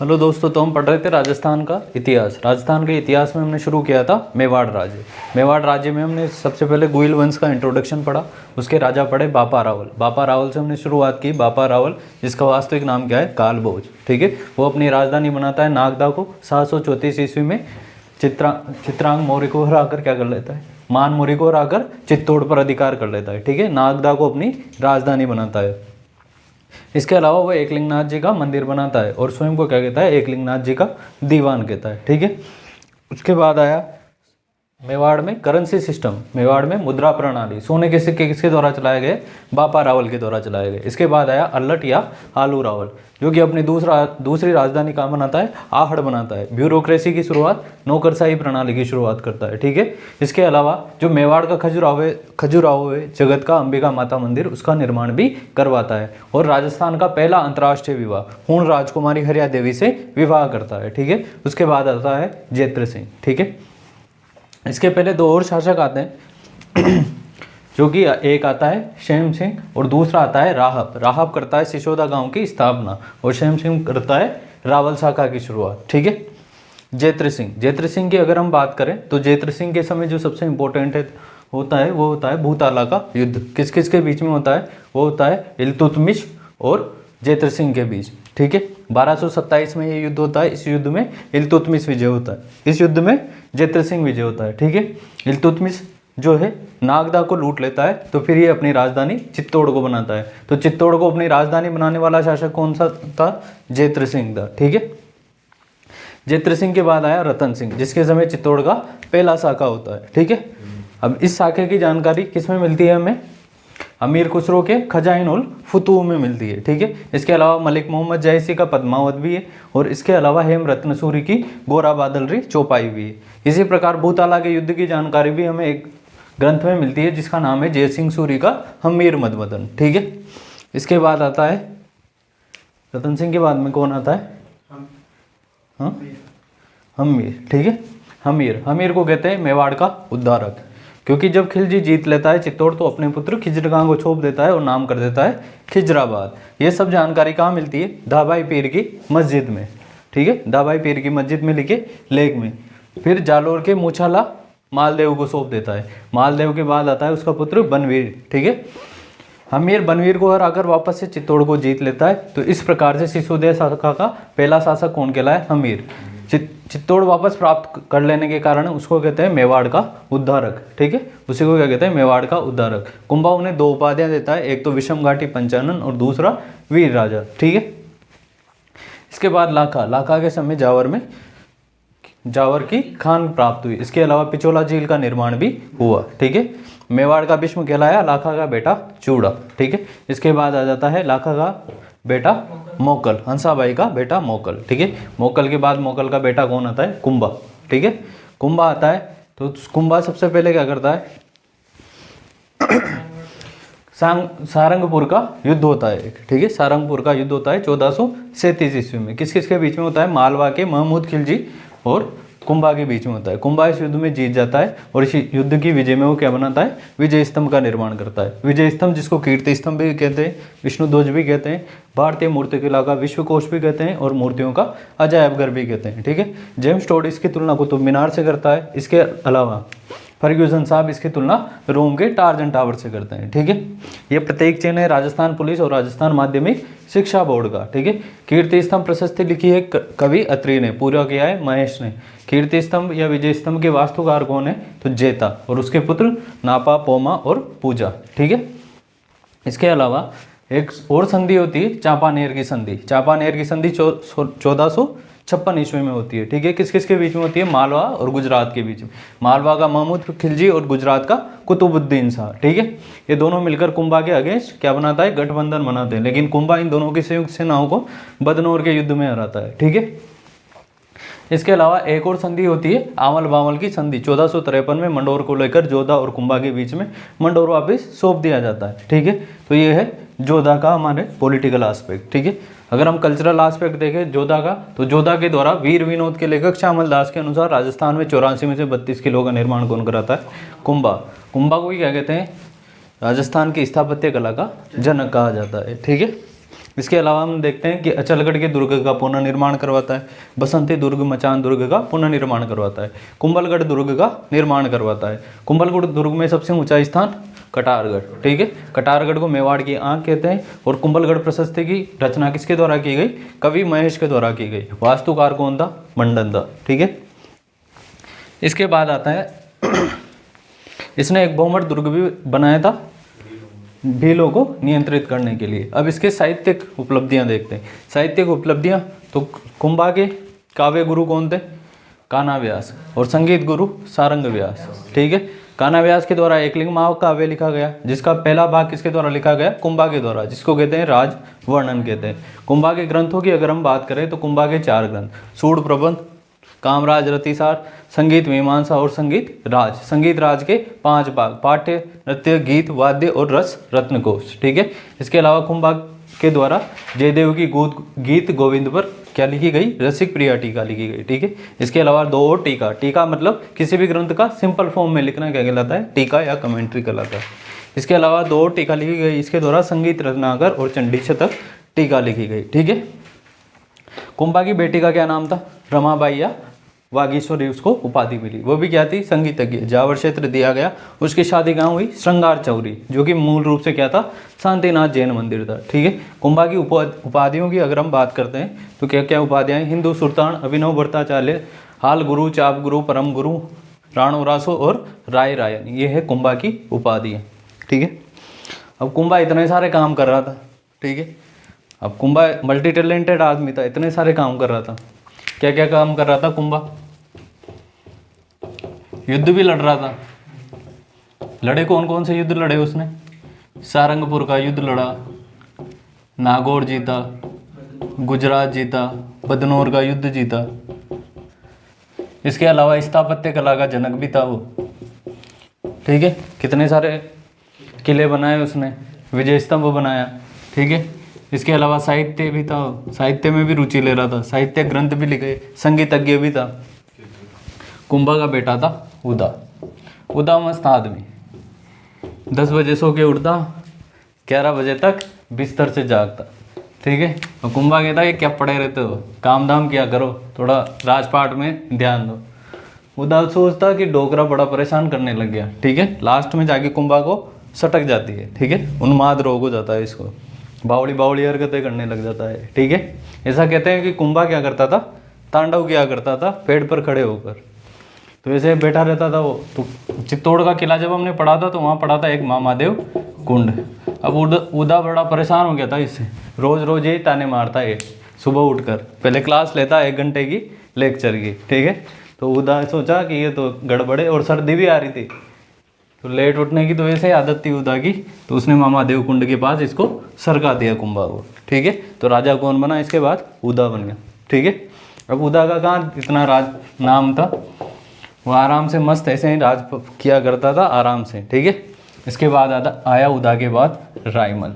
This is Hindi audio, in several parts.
हेलो दोस्तों, तो हम पढ़ रहे थे राजस्थान का इतिहास। राजस्थान के इतिहास में हमने शुरू किया था मेवाड़ राज्य। मेवाड़ राज्य में हमने सबसे पहले गुइल वंश का इंट्रोडक्शन पढ़ा। उसके राजा पढ़े बापा रावल। बापा रावल से हमने शुरुआत की। बापा रावल जिसका वास्तविक नाम क्या है, कालभोज। ठीक है, वो अपनी राजधानी बनाता है नागदा को। 734 ईस्वी में चित्रांग मौर्य को हराकर क्या कर लेता है, मान मौर्य को हराकर चित्तौड़ पर अधिकार कर लेता है। ठीक है, नागदा को अपनी राजधानी बनाता है। इसके अलावा वो एकलिंगनाथ जी का मंदिर बनाता है और स्वयं को क्या कहता है, एकलिंगनाथ जी का दीवान कहता है। ठीक है, उसके बाद आया मेवाड़ में करेंसी सिस्टम। मेवाड़ में मुद्रा प्रणाली, सोने के सिक्के किसके द्वारा चलाए गए, बापा रावल के द्वारा चलाए गए। इसके बाद आया अल्लट या आलू रावल, जो कि अपनी दूसरी राजधानी कहाँ बनाता है, आहड़ बनाता है। ब्यूरोक्रेसी की शुरुआत, नौकरशाही प्रणाली की शुरुआत करता है। ठीक है, इसके अलावा जो मेवाड़ का खजुराहो है जगत का अंबिका माता मंदिर, उसका निर्माण भी करवाता है। और राजस्थान का पहला अंतर्राष्ट्रीय विवाह हूण राजकुमारी हरिया देवी से विवाह करता है। ठीक है, उसके बाद आता है जेत्र सिंह। ठीक है, इसके पहले दो और शासक आते हैं जो कि एक आता है शेम सिंह और दूसरा आता है राहब। राहब करता है सिसोदा गांव की स्थापना और शेम सिंह करता है रावल शाखा की शुरुआत। ठीक है, जेत्र सिंह की अगर हम बात करें तो जेत्र सिंह के समय जो सबसे इंपॉर्टेंट होता है वो होता है भूताला का युद्ध। किस किस के बीच में होता है, वो होता है इल्तुतमिश और जेत्र सिंह के बीच। ठीक है, 1227 में ये युद्ध होता है। इस युद्ध में इल्तुतमिश विजय होता है, इस युद्ध में जेत्र सिंह विजय होता है। ठीक है, इल्तुतमिश जो है नागदा को लूट लेता है, तो फिर ये अपनी राजधानी चित्तौड़ को बनाता है। तो चित्तौड़ को अपनी राजधानी बनाने वाला शासक कौन सा था, जेत्र सिंह था। ठीक है, जेत्र सिंह के बाद आया रतन सिंह, जिसके समय चित्तौड़ का पहला शाखा होता है। ठीक है, अब इस शाखे की जानकारी किस में मिलती है हमें, अमीर खुसरो के खजाइन उल फुतूह में मिलती है। ठीक है, इसके अलावा मलिक मोहम्मद जैसी का पद्मावत भी है और इसके अलावा हेम रत्नसूरी की गोरा बादलरी चौपाई भी है। इसी प्रकार भूताला के युद्ध की जानकारी भी हमें एक ग्रंथ में मिलती है जिसका नाम है जयसिंह सूरी का हमीर मदमदन। ठीक है, इसके बाद आता है रतन सिंह के बाद में कौन आता है, हाँ हमीर। ठीक है, हमीर को कहते हैं मेवाड़ का उद्धारक, क्योंकि जब खिलजी जीत लेता है चित्तौड़ तो अपने पुत्र खिजरगाह को सौंप देता है और नाम कर देता है खिजराबाद। ये सब जानकारी कहाँ मिलती है, दाबाई पीर की मस्जिद में। ठीक है, दाबाई पीर की मस्जिद में लिखे लेख में। फिर जालोर के मूछाला मालदेव को सौंप देता है। मालदेव के बाद आता है उसका पुत्र बनवीर। ठीक है, हमीर बनवीर को हराकर वापस से चित्तौड़ को जीत लेता है। तो इस प्रकार से सिसोदिया शाखा का पहला शासक कौन कहलाए, हमीर। चित्तौड़ वापस प्राप्त कर लेने के कारण उसको कहते हैं मेवाड़ का उद्धारक। ठीक है, उसी को क्या कहते हैं, मेवाड़ का उद्धारक। कुंभा उन्हें दो उपाधियां देता है, एक तो विषम घाटी पंचानन और दूसरा वीर राजा। ठीक है, इसके बाद लाखा के समय जावर की खान प्राप्त हुई। इसके अलावा पिछोला झील का निर्माण भी हुआ। ठीक है, मेवाड़ का भीष्म कहलाया, लाखा का बेटा चूड़ा। ठीक है, इसके बाद आ जाता है लाखा का बेटा मोकल, हंसाबाई का बेटा मोकल। ठीक है, मोकल के बाद मोकल का बेटा कौन आता है, कुंभा। ठीक है, कुंभा आता है तो कुंभा सबसे पहले क्या करता है, सारंगपुर का युद्ध होता है। ठीक है, सारंगपुर का युद्ध होता है 1437 ईस्वी में। किस किस के बीच में होता है, मालवा के महमूद खिलजी और कुंभा के बीच में होता है। कुंभा इस युद्ध में जीत जाता है और इस युद्ध की विजय में वो क्या बनाता है, विजय स्तंभ का निर्माण करता है। विजय स्तंभ जिसको कीर्ति स्तंभ भी कहते हैं, विष्णु ध्वज भी कहते हैं, भारतीय मूर्तिकला का विश्वकोश भी कहते हैं और मूर्तियों का अजायब घर भी कहते हैं। ठीक है, जेम्स टोड इसकी तुलना कुतुब मीनार से करता है। इसके अलावा फर्ग्यूसन साहब इसकी तुलना रोम के टार्जन टावर से करते हैं। ठीक है, ये प्रतीक चिन्ह है राजस्थान पुलिस और राजस्थान माध्यमिक शिक्षा बोर्ड का। ठीक है, कीर्ति स्तंभ प्रशस्ति लिखी है कवि अत्रि ने, पूरा किया है महेश ने। कीर्ति स्तंभ या विजय स्तंभ के वास्तुकार कौन है, तो जेता और उसके पुत्र नापा, पोमा और पूजा। ठीक है, इसके अलावा एक और संधि होती है चांपानेर की संधि। चांपानेर की संधि 1456 ईस्वी में होती है। ठीक है, किस किस के बीच में होती है, मालवा और गुजरात के बीच में। मालवा का महमूद खिलजी और गुजरात का कुतुबुद्दीन शाह। ठीक है, ये दोनों मिलकर कुंभा के अगेंस्ट क्या बनाता है, गठबंधन बनाते हैं। लेकिन कुंभा इन दोनों की संयुक्त सेनाओं को बदनौर के युद्ध में हराता है। ठीक है, इसके अलावा एक और संधि होती है आमल बामल की संधि। 1453 में मंडोर को लेकर जोधा और कुंभा के बीच में मंडोर वापस सौंप दिया जाता है। ठीक है, तो ये है जोधा का हमारे पॉलिटिकल एस्पेक्ट। ठीक है, अगर हम कल्चरल एस्पेक्ट देखें जोधा का, तो जोधा के द्वारा वीर विनोद के लेखक श्यामल दास के अनुसार राजस्थान में 84 में से 32 किलो का निर्माण कौन कराता है, कुंभा। कुंभा को ही क्या कहते हैं, राजस्थान की स्थापत्य कला का जनक कहा जाता है। ठीक है, इसके अलावा हम देखते हैं कि अचलगढ़ के दुर्ग का पुनर्निर्माण करवाता है, बसंती दुर्ग मचान दुर्ग का पुनर्निर्माण करवाता है, कुंभलगढ़ दुर्ग का निर्माण करवाता है। कुंभलगढ़ दुर्ग में सबसे ऊंचा स्थान कटारगढ़, ठीक है। कटारगढ़ को मेवाड़ की आंख कहते हैं। और कुंभलगढ़ प्रशस्ति की रचना किसके द्वारा की गई? कवि महेश के द्वारा की गई। वास्तुकार कौन था? मंडन था, ठीक है। इसके बाद आता है इसने एक बहुमठ दुर्ग भी बनाया था भीलों को नियंत्रित करने के लिए। अब इसके साहित्यिक उपलब्धियां देखते हैं। साहित्यिक उपलब्धियां तो कुंभा के काव्य गुरु कौन थे? कान्हा व्यास। और संगीत गुरु सारंग व्यास, ठीक है। कान्हा व्यास के द्वारा एकलिंग महाकाव्य लिखा गया, जिसका पहला भाग किसके द्वारा लिखा गया? कुंभा के द्वारा, जिसको कहते हैं राज वर्णन कहते हैं। कुंभा के ग्रंथों की अगर हम बात करें तो कुंभा के 4 ग्रंथ, सूड प्रबंध, कामराज रतिसार, संगीत मीमांसा और संगीत राज। संगीत राज के 5 भाग, पाठ्य, नृत्य, गीत, वाद्य और रस रत्नकोश, ठीक है। इसके अलावा कुंभा के द्वारा जयदेव की गीत गोविंद पर क्या लिखी गई? रसिक प्रिया टीका लिखी गई, ठीक है। इसके अलावा 2 और टीका। टीका मतलब किसी भी ग्रंथ का सिंपल फॉर्म में लिखना क्या कहलाता है? टीका या कमेंट्री कहलाता है। इसके अलावा 2 और टीका लिखी गई। इसके द्वारा संगीत रत्नाकर और चंडी शतक टीका लिखी गई, ठीक है। कुंभा की बेटी का क्या नाम था? रमाबाई या वागीश्वरी उसको उपाधि मिली। वो भी क्या थी? संगीतज्ञ। जावर क्षेत्र दिया गया। उसकी शादी कहाँ हुई? श्रृंगार चौरी, जो कि मूल रूप से क्या था? शांतिनाथ जैन मंदिर था, ठीक है। कुंभा की उपाधियों की अगर हम बात करते हैं तो क्या क्या उपाधियाँ हैं? हिंदू सुल्तान, अभिनव भट्टाचार्य, हाल गुरु, चाप गुरु, परम गुरु, राणो रासो और राय रायन। ये है कुंभा की उपाधियाँ, ठीक है। अब कुंभा इतने सारे काम कर रहा था, ठीक है। अब कुंभा मल्टी टैलेंटेड आदमी था, इतने सारे काम कर रहा था। क्या क्या काम कर रहा था कुंभा? युद्ध भी लड़ रहा था। लड़े कौन कौन से युद्ध लड़े उसने? सारंगपुर का युद्ध लड़ा, नागौर जीता, गुजरात जीता, बदनौर का युद्ध जीता। इसके अलावा स्थापत्य कला का जनक भी था वो, ठीक है। कितने सारे किले बनाए उसने, विजय स्तंभ बनाया, ठीक है। इसके अलावा साहित्य भी था, साहित्य में भी रुचि ले रहा था, साहित्य ग्रंथ भी लिखे, संगीतज्ञ भी था। कुंभा का बेटा था उदा। उदा मस्त आदमी, 10 बजे सो के उठता, 11 बजे तक बिस्तर से जागता, ठीक है। और कुंभा कहता कि क्या पड़े रहते हो, काम धाम किया करो, थोड़ा राजपाट में ध्यान दो। उदा सोचता कि डोकरा बड़ा परेशान करने लग गया, ठीक है। लास्ट में जाके कुंभा को सटक जाती है, ठीक है। उन्माद रोग हो जाता है, इसको बावड़ी बावड़ी हरकतें करने लग जाता है, ठीक है। ऐसा कहते हैं कि कुंभा क्या करता था? तांडव किया करता था पेड़ पर खड़े होकर। तो ऐसे बैठा रहता था वो। तो चित्तौड़ का किला जब हमने पढ़ा था तो वहाँ पढ़ा था एक महादेव कुंड। अब उदा बड़ा परेशान हो गया था इससे, रोज रोज यही ताने मारता है। सुबह उठकर पहले क्लास लेता 1 घंटे की लेक्चर की, ठीक है। तो उदा सोचा कि ये तो गड़बड़े, और सर्दी भी आ रही थी, तो लेट उठने की तो वैसे आदत थी उदा की। तो उसने महादेव कुंड के पास इसको सरका दिया कुंभा को, ठीक है। तो राजा कौन बना इसके बाद? उदा बन गया, ठीक है। अब उदा का कहाँ इतना राज नाम था, वो आराम से मस्त ऐसे ही राज किया करता था आराम से, ठीक है। इसके बाद आया उदा के बाद रायमल।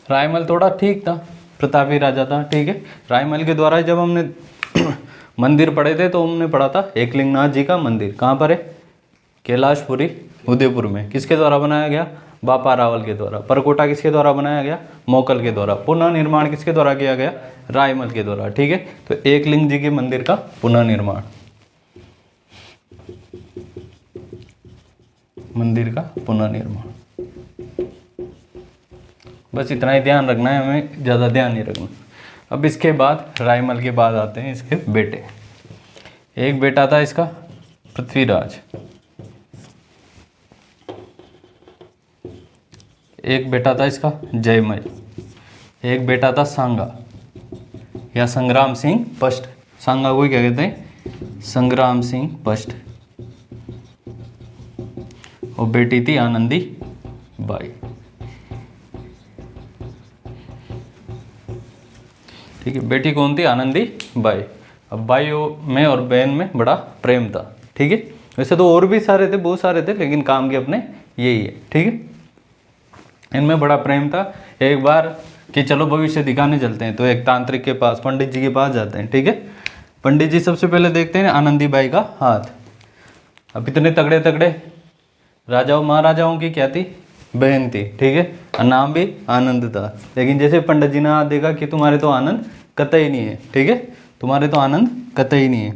रायमल थोड़ा ठीक था, प्रतापी राजा था, ठीक है। रायमल के द्वारा जब हमने मंदिर पढ़े थे तो हमने पढ़ा था एकलिंगनाथ जी का मंदिर। कहाँ पर है? कैलाशपुरी उदयपुर में। किसके द्वारा बनाया गया? बापा रावल के द्वारा। परकोटा किसके द्वारा बनाया गया? मोकल के द्वारा। पुनः निर्माण किसके द्वारा किया गया? रायमल के द्वारा, ठीक है। तो एकलिंग जी के मंदिर का पुनः निर्माण, मंदिर का पुनः निर्माण, बस इतना ही ध्यान रखना है हमें, ज़्यादा ध्यान नहीं रखना। अब इसके बाद रायमल के बाद आते हैं इसके बेटे। एक बेटा था इसका पृथ्वीराज, एक बेटा था इसका जयमल, एक बेटा था सांगा या संग्राम सिंह फर्स्ट। सांगा को क्या कहते हैं? संग्राम सिंह फर्स्ट। और बेटी थी आनंदी बाई, ठीक है। बेटी कौन थी? आनंदी बाई। अब भाइयों में और बहन में बड़ा प्रेम था, ठीक है। वैसे तो और भी सारे थे, बहुत सारे थे, लेकिन काम के अपने यही है, ठीक है। इनमें बड़ा प्रेम था। एक बार कि चलो भविष्य दिखाने चलते हैं, तो एक तांत्रिक के पास, पंडित जी के पास जाते हैं, ठीक है। पंडित जी सबसे पहले देखते हैं आनंदी बाई का हाथ। अब इतने तगड़े तगड़े राजाओं महाराजाओं की क्या थी? बहन थी, ठीक है, और नाम भी आनंद था। लेकिन जैसे पंडित जी ने देखा कि तुम्हारे तो आनंद कतई नहीं है, ठीक है, तुम्हारे तो आनंद कतई नहीं है,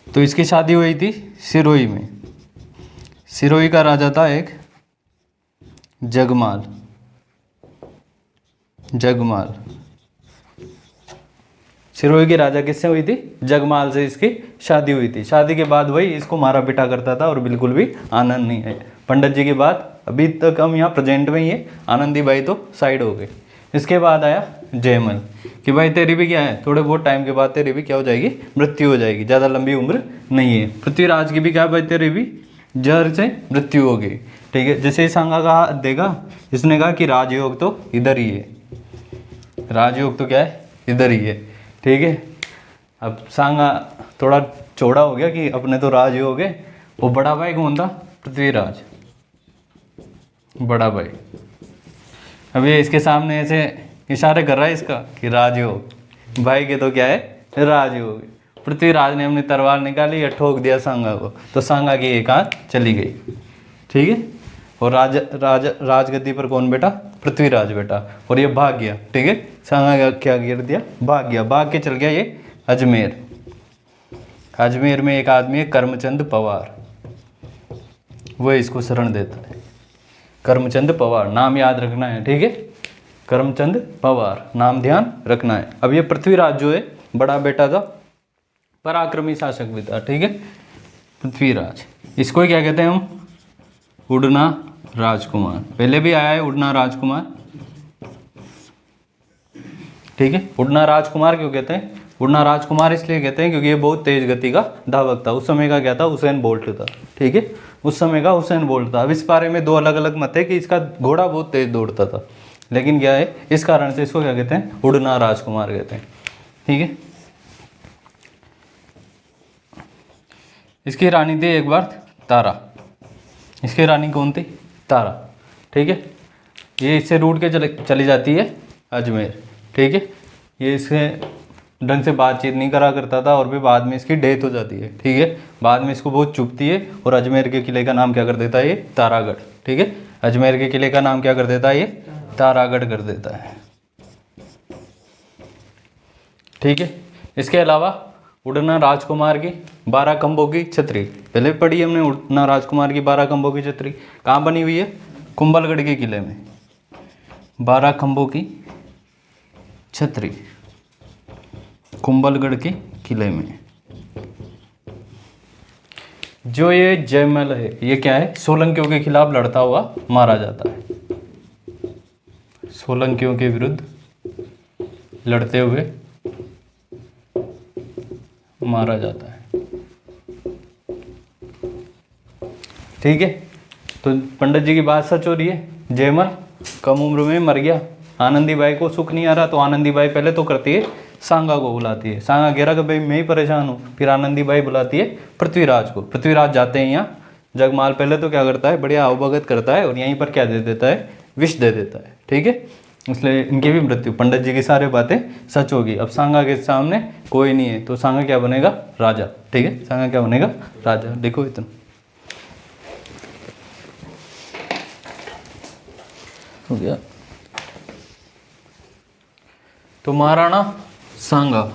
तो इसकी शादी हुई थी सिरोही में। सिरोही का राजा था एक जगमाल। जगमाल, सिरोही की राजा किससे हुई थी? जगमाल से इसकी शादी हुई थी। शादी के बाद वही इसको मारा पिटा करता था और बिल्कुल भी आनंद नहीं है। पंडित जी की बात अभी तक हम यहाँ प्रेजेंट में ही है, आनंदी बाई तो साइड हो गई। इसके बाद आया जयमल कि भाई तेरी भी क्या है, थोड़े बहुत टाइम के बाद तेरी भी क्या हो जाएगी, मृत्यु हो जाएगी, ज़्यादा लंबी उम्र नहीं है। पृथ्वीराज की भी क्या भाई, तेरी भी जहर से मृत्यु हो गई, ठीक है। जैसे सांगा कहा देगा, इसने कहा कि राजयोग तो इधर ही है, राजयोग तो क्या है, इधर ही है, ठीक है। अब सांगा थोड़ा चौड़ा हो गया कि अपने तो राजयोग है। वो बड़ा भाई कौन था? पृथ्वीराज, बड़ा भाई। अब ये इसके सामने ऐसे इशारे कर रहा है इसका कि राजयोग, भाई के तो क्या है, राजयोग। पृथ्वीराज ने अपनी तलवार निकाली और ठोक दिया सांगा को, तो सांगा की एक आंख चली गई, ठीक है। और राजगद्दी पर कौन बैठा? पृथ्वीराज बैठा, और ये भाग गया, ठीक है। सांगा क्या गिर दिया, भाग गया, भाग के चल गया ये अजमेर। अजमेर में एक आदमी है करमचंद पवार, वो इसको शरण देता है। करमचंद पवार नाम याद रखना है, ठीक है, करमचंद पवार नाम ध्यान रखना है। अब ये पृथ्वीराज जो है बड़ा बेटा था, पराक्रमी शासक भी था, ठीक है, पृथ्वीराज। इसको ही क्या कहते हैं हम? उड़ना राजकुमार। पहले भी आया है उड़ना राजकुमार, ठीक है। उड़ना राजकुमार क्यों कहते हैं? उड़ना राजकुमार इसलिए कहते हैं क्योंकि ये बहुत तेज गति का धावक था। उस समय का क्या था? उसेन बोल्ट था, ठीक है, उस समय का उसेन बोल्ट था। अब इस बारे में दो अलग अलग मत है कि इसका घोड़ा बहुत तेज दौड़ता था, लेकिन क्या है, इस कारण से इसको क्या कहते हैं? उड़ना राजकुमार कहते हैं, ठीक है। इसकी रानी थी एक बार तारा। इसकी रानी कौन थी? तारा, ठीक है। ये इससे रूट के चली जाती है अजमेर, ठीक है। ये इससे ढंग से बातचीत नहीं करा करता था और भी बाद में इसकी डेथ हो जाती है, ठीक है। बाद में इसको बहुत चुभती है और अजमेर के किले का नाम क्या कर देता है? ये तारागढ़, ठीक है। अजमेर के किले का नाम क्या कर देता है? ये तारागढ़ कर देता है, ठीक है। इसके अलावा उड़ना राजकुमार की 12 खंभों की छतरी, पहले पढ़ी हमने। उड़ना राजकुमार की 12 खंभों की छतरी कहाँ बनी हुई है? कुंभलगढ़ के किले में 12 खंभों की छतरी, कुंभलगढ़ के किले में। जो ये जयमल है, ये क्या है? सोलंकियों के खिलाफ लड़ता हुआ मारा जाता है। सोलंकियों के विरुद्ध लड़ते हुए मारा जाता है, ठीक है। तो पंडित जी की बात सच हो रही है। जयमल कम उम्र में मर गया, आनंदी बाई को सुख नहीं आ रहा, तो आनंदी बाई पहले तो करती है सांगा को बुलाती है। सांगा कह रहा कि भाई मैं ही परेशान हूँ। फिर आनंदी बाई बुलाती है पृथ्वीराज को। पृथ्वीराज जाते हैं यहाँ। जगमाल पहले तो क्या करता है? बढ़िया अवभगत करता है और यहीं पर क्या दे देता है? विष दे देता है, ठीक है। इसलिए इनकी भी मृत्यु, पंडित जी की सारी बातें सच होगी। अब सांगा के सामने कोई नहीं है, तो सांगा क्या बनेगा? राजा, ठीक है। सांगा क्या बनेगा? राजा। देखो इतना हो गया। तो महाराणा सांगा,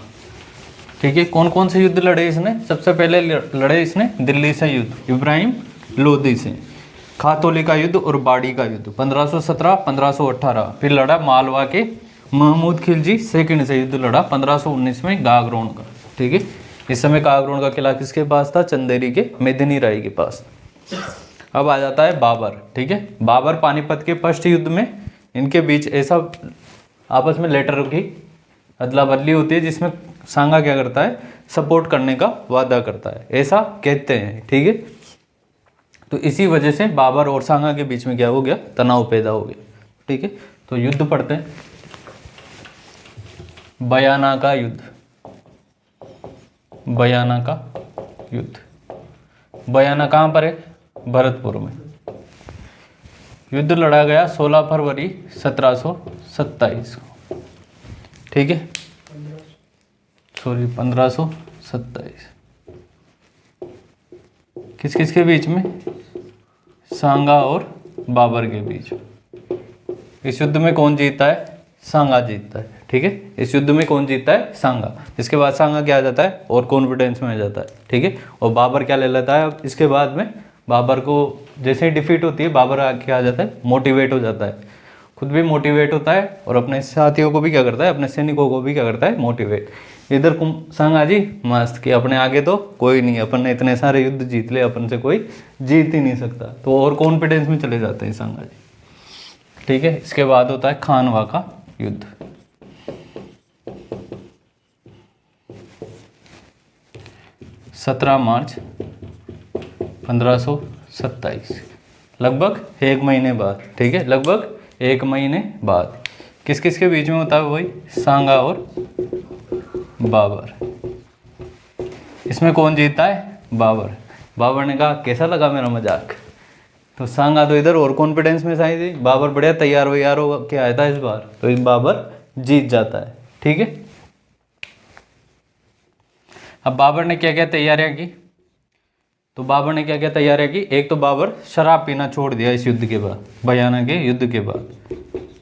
ठीक है। कौन कौन से युद्ध लड़े इसने? सबसे पहले लड़े इसने दिल्ली से युद्ध, इब्राहिम लोदी से। खातौली का युद्ध और बाड़ी का युद्ध 1517 1518। फिर लड़ा मालवा के महमूद खिलजी सेकंड से युद्ध लड़ा 1519 में गागरोन का, ठीक है। इस समय गागरोन का किला किसके पास था? चंदेरी के मेदिनी राय के पास। अब आ जाता है बाबर, ठीक है। बाबर पानीपत के फर्स्ट युद्ध में इनके बीच ऐसा आपस में लेटर की अदला बदली होती है जिसमें सांगा क्या करता है? सपोर्ट करने का वादा करता है, ऐसा कहते हैं, ठीक है। तो इसी वजह से बाबर और सांगा के बीच में क्या हो गया? तनाव पैदा हो गया, ठीक है। तो युद्ध पढ़ते हैं। बयाना का युद्ध, बयाना का युद्ध। बयाना कहाँ पर है? भरतपुर में। युद्ध लड़ा गया 16 फरवरी 1727 को, ठीक है। सॉरी 1527। किस किस के बीच में? सांगा और बाबर के बीच। इस युद्ध में कौन जीतता है? सांगा जीतता है। ठीक है, इस युद्ध में कौन जीतता है? सांगा। इसके बाद सांगा क्या आ जाता है? और कॉन्फिडेंस में आ जाता है। ठीक है, और बाबर क्या ले लेता है? अब इसके बाद में बाबर को जैसे ही डिफीट होती है, बाबर क्या आ जाता है? मोटिवेट हो जाता है, खुद भी मोटिवेट होता है और अपने साथियों को भी क्या करता है? अपने सैनिकों को भी क्या करता है? मोटिवेट। इधर सांगा जी मस्त कि अपने आगे तो कोई नहीं, अपन ने इतने सारे युद्ध जीत ले, अपन से कोई जीत ही नहीं सकता, तो और कॉन्फिडेंस में चले जाते हैं सांगा जी। ठीक है, इसके बाद होता है खानवा का युद्ध। मार्च 1527, लगभग 1 महीने बाद। ठीक है, लगभग 1 महीने बाद। किस किस के बीच में होता है? वही सांगा और बाबर। इसमें कौन जीतता है? बाबर। बाबर ने कहा कैसा लगा मेरा मजाक? तो सांगा तो इधर और कॉन्फिडेंस में साई थी, बाबर बढ़िया तैयार व्यार हो के आया था इस बार, तो इस बाबर जीत जाता है। ठीक है, अब बाबर ने क्या क्या तैयारियां की? तो बाबर ने क्या क्या तैयारियां की? एक तो बाबर शराब पीना छोड़ दिया इस युद्ध के बाद, बयाना के युद्ध के बाद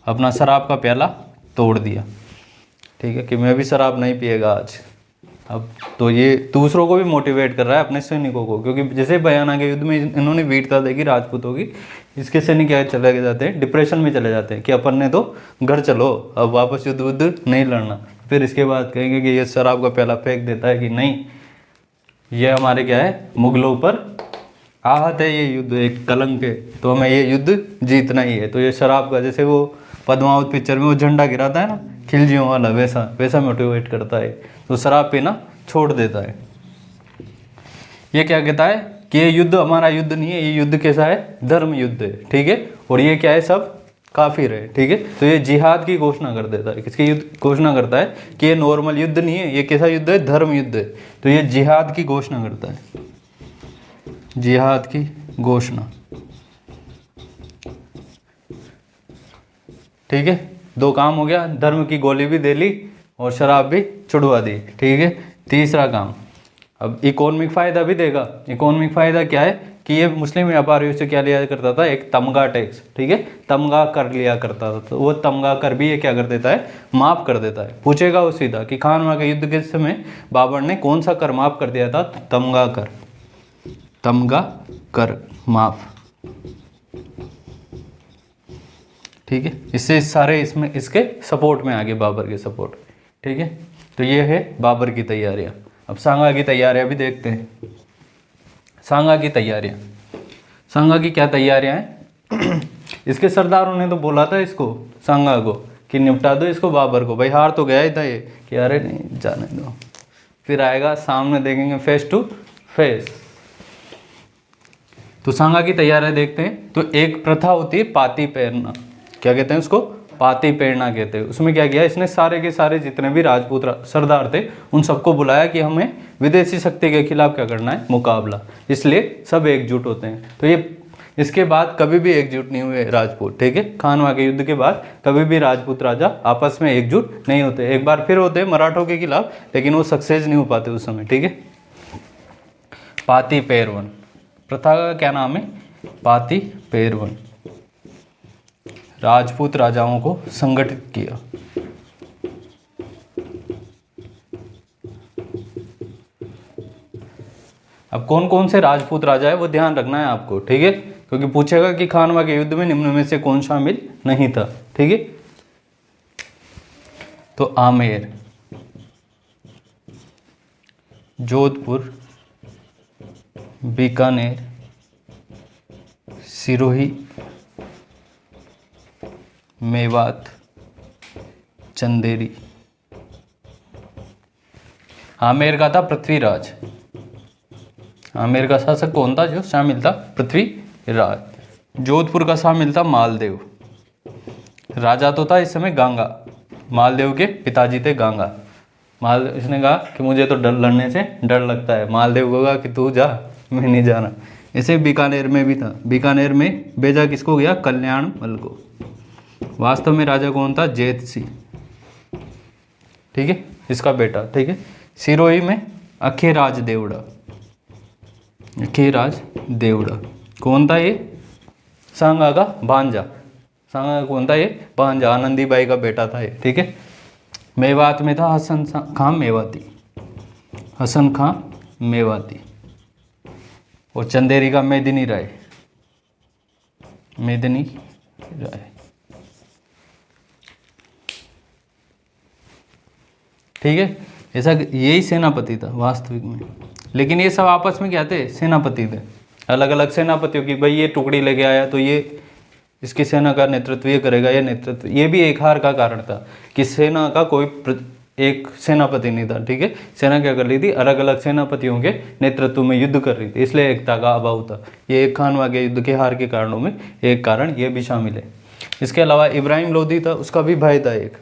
अपना शराब का प्याला तोड़ दिया। ठीक है, कि मैं भी शराब नहीं पिएगा आज। अब तो ये दूसरों को भी मोटिवेट कर रहा है, अपने सैनिकों को, क्योंकि जैसे बयाना के युद्ध में इन्होंने वीरता देखी राजपूतों की, इसके सैनिक क्या चले जाते हैं? डिप्रेशन में चले जाते हैं कि अपन ने तो घर चलो, अब वापस युद्ध वुद्ध नहीं लड़ना। फिर इसके बाद कहेंगे कि ये शराब का प्याला फेंक देता है कि नहीं, ये हमारे क्या है? मुगलों पर आहत है ये युद्ध, एक कलंक है, तो हमें ये युद्ध जीतना ही है। तो ये शराब का, जैसे वो पद्मावत पिक्चर में वो झंडा गिराता है ना खिलजियों वाला, वैसा वैसा मोटिवेट करता है, तो शराब पीना छोड़ देता है। ये क्या कहता है कि ये युद्ध हमारा युद्ध नहीं है, ये युद्ध कैसा है? धर्म युद्ध है। ठीक है, और ये क्या है? सब काफिर है। ठीक है, तो ये जिहाद की घोषणा कर देता है। किसकी युद्ध घोषणा करता है? कि ये नॉर्मल युद्ध नहीं है, ये कैसा युद्ध है? धर्म युद्ध है। तो ये जिहाद की घोषणा करता है, जिहाद की घोषणा। ठीक है, 2 काम हो गया, धर्म की गोली भी दे ली और शराब भी छुड़वा दी। ठीक है, तीसरा काम, अब इकोनॉमिक फ़ायदा भी देगा। इकोनॉमिक फ़ायदा क्या है? कि ये मुस्लिम व्यापारियों से क्या लिया करता था? एक तमगा टैक्स। ठीक है, तमगा कर लिया करता था, तो वो तमगा कर भी ये क्या कर देता है? माफ़ कर देता है। पूछेगा वो सीधा कि खानवा के युद्ध के समय बाबर ने कौन सा कर माफ़ कर दिया था? तमगा कर, तमगा कर माफ़। ठीक है, इससे सारे इसमें इसके सपोर्ट में आ गए, बाबर के सपोर्ट। ठीक है, तो ये है बाबर की तैयारियां। अब सांगा की तैयारियां भी देखते हैं। सांगा की तैयारियां, सांगा की क्या तैयारियां हैं? इसके सरदारों ने तो बोला था इसको, सांगा को, कि निपटा दो इसको बाबर को, भाई हार तो गया ही था ये, कि अरे नहीं जाने दो, फिर आएगा सामने देखेंगे फेस टू फेस। तो सांगा की तैयारियां देखते हैं। तो एक प्रथा होती है पाती पहनना, क्या कहते हैं उसको? पाती पहनना कहते हैं। उसमें क्या किया इसने? सारे के सारे जितने भी राजपूत सरदार थे उन सबको बुलाया कि हमें विदेशी शक्ति के खिलाफ क्या करना है? मुकाबला। इसलिए सब एकजुट होते हैं। तो ये इसके बाद कभी भी एकजुट नहीं हुए राजपूत। ठीक है, खानवा के युद्ध के बाद कभी भी राजपूत राजा आपस में एकजुट नहीं होते। एक बार फिर होते हैं मराठों के खिलाफ, लेकिन वो सक्सेस नहीं हो पाते उस समय। ठीक है, पाती पैरवन प्रथा का क्या नाम है? पाती पैरवन। राजपूत राजाओं को संगठित किया। अब कौन कौन से राजपूत राजा है वो ध्यान रखना है आपको। ठीक है, क्योंकि पूछेगा कि खानवा के युद्ध में निम्न में से कौन शामिल नहीं था। ठीक है, तो आमेर, जोधपुर, बीकानेर, सिरोही, मेवात, चंदेरी। आमेर का था पृथ्वीराज। आमेर का शासक कौन था जो शामिल था? पृथ्वीराज। जोधपुर का शामिल था मालदेव। राजा तो था इस समय गांगा, मालदेव के पिताजी थे गांगा। इसने कहा कि मुझे तो डर लड़ने से डर लगता है। मालदेव को कहा कि तू जा, मैं नहीं जाना। ऐसे बीकानेर में भी था। बीकानेर में भेजा किसको गया? कल्याण मल को। वास्तव में राजा कौन था? जैत सिंह। ठीक है, इसका बेटा। ठीक है, सिरोही में अखेराज देवड़ा। अखेराज देवड़ा कौन था? ये सांगा का भांजा, सांगा का कौन था ये, भांजा, आनंदी बाई का बेटा था ये, ठीक है। मेवात में था हसन खां मेवाती, हसन खां मेवाती। और चंदेरी का मेदिनी राय, मेदिनी राय, ठीक है। ऐसा यही सेनापति था वास्तविक में, लेकिन ये सब आपस में क्या थे, सेनापति थे। अलग अलग सेनापतियों की, भाई ये टुकड़ी लेके आया तो ये इसकी सेना का नेतृत्व ये करेगा, ये नेतृत्व, ये भी एक हार का कारण था कि सेना का कोई एक सेनापति नहीं था, ठीक है। सेना क्या कर रही थी, अलग अलग सेनापतियों के नेतृत्व में युद्ध कर रही थी, इसलिए एकता का अभाव था। ये एक खानवा के युद्ध के हार के कारणों में एक कारण ये भी शामिल है। इसके अलावा इब्राहिम लोदी था, उसका भी भाई था एक,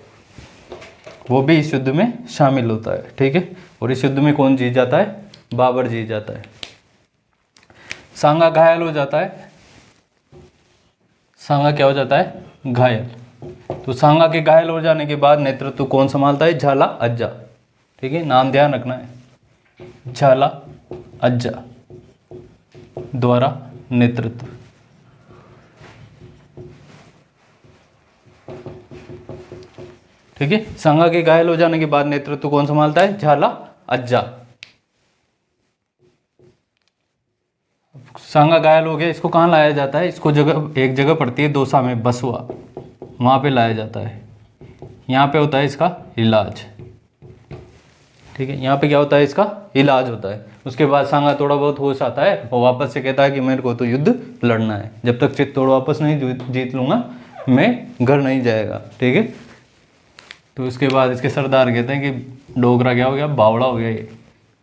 वो भी इस युद्ध में शामिल होता है, ठीक है। और इस युद्ध में कौन जीत जाता है, बाबर जीत जाता है। सांगा घायल हो जाता है, सांगा क्या हो जाता है, घायल। तो सांगा के घायल हो जाने के बाद नेतृत्व कौन संभालता है, झाला अज्जा, ठीक है, नाम ध्यान रखना है, झाला अज्जा द्वारा नेतृत्व। ठीक है, सांगा के घायल हो जाने के बाद नेतृत्व कौन संभालता है, झाला अज्जा। सांगा घायल हो गया, इसको कहाँ लाया जाता है, इसको जगह एक जगह पड़ती है दौसा में, बसवा, वहाँ पे लाया जाता है। यहाँ पे होता है इसका इलाज, ठीक है, यहाँ पे क्या होता है, इसका इलाज होता है। उसके बाद सांगा थोड़ा बहुत होश आता है, वो वापस से कहता है कि मेरे को तो युद्ध लड़ना है, जब तक चित्तौड़ वापस नहीं जीत लूँगा मैं घर नहीं जाएगा, ठीक है। तो उसके बाद इसके सरदार कहते हैं कि डोगरा क्या हो गया, बावड़ा हो गया ये,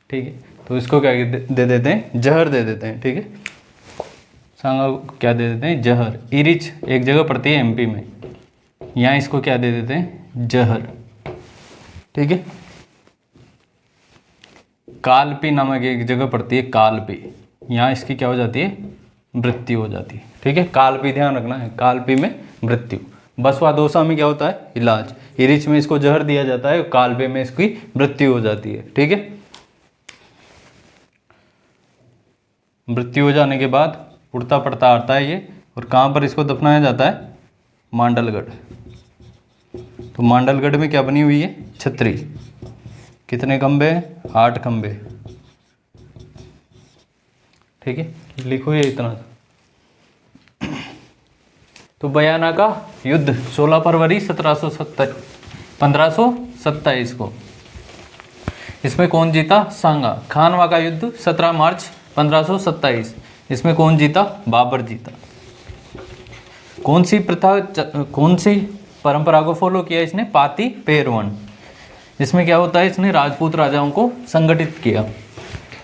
ठीक है। तो इसको क्या दे देते हैं, जहर दे देते हैं, ठीक है। सांगा को क्या दे देते हैं, जहर। इरिच एक जगह पड़ती है एमपी में, यहाँ इसको क्या दे देते हैं, जहर, ठीक है। कालपी नामक एक जगह पड़ती है, कालपी, यहाँ इसकी क्या हो जाती है, मृत्यु हो जाती है, ठीक है। कालपी ध्यान रखना है, कालपी में मृत्यु। बसवा दौसा में क्या होता है, इलाज। इरिच में इसको जहर दिया जाता है, कालपे में इसकी मृत्यु हो जाती है, ठीक है। मृत्यु हो जाने के बाद उड़ता पड़ता आता है ये, और कहाँ पर इसको दफनाया जाता है, मांडलगढ़। तो मांडलगढ़ में क्या बनी हुई है, छतरी। कितने खंबे हैं, 8 खंबे, ठीक है, लिखो ये इतना। तो बयाना का युद्ध 16 फरवरी 1527 को, इसमें कौन जीता, सांगा। खानवा का युद्ध 17 मार्च 1527, इसमें कौन जीता, बाबर जीता। कौन सी प्रथा, कौन सी परंपरा को फॉलो किया इसने, पाती पेरवन। इसमें क्या होता है, इसने राजपूत राजाओं को संगठित किया।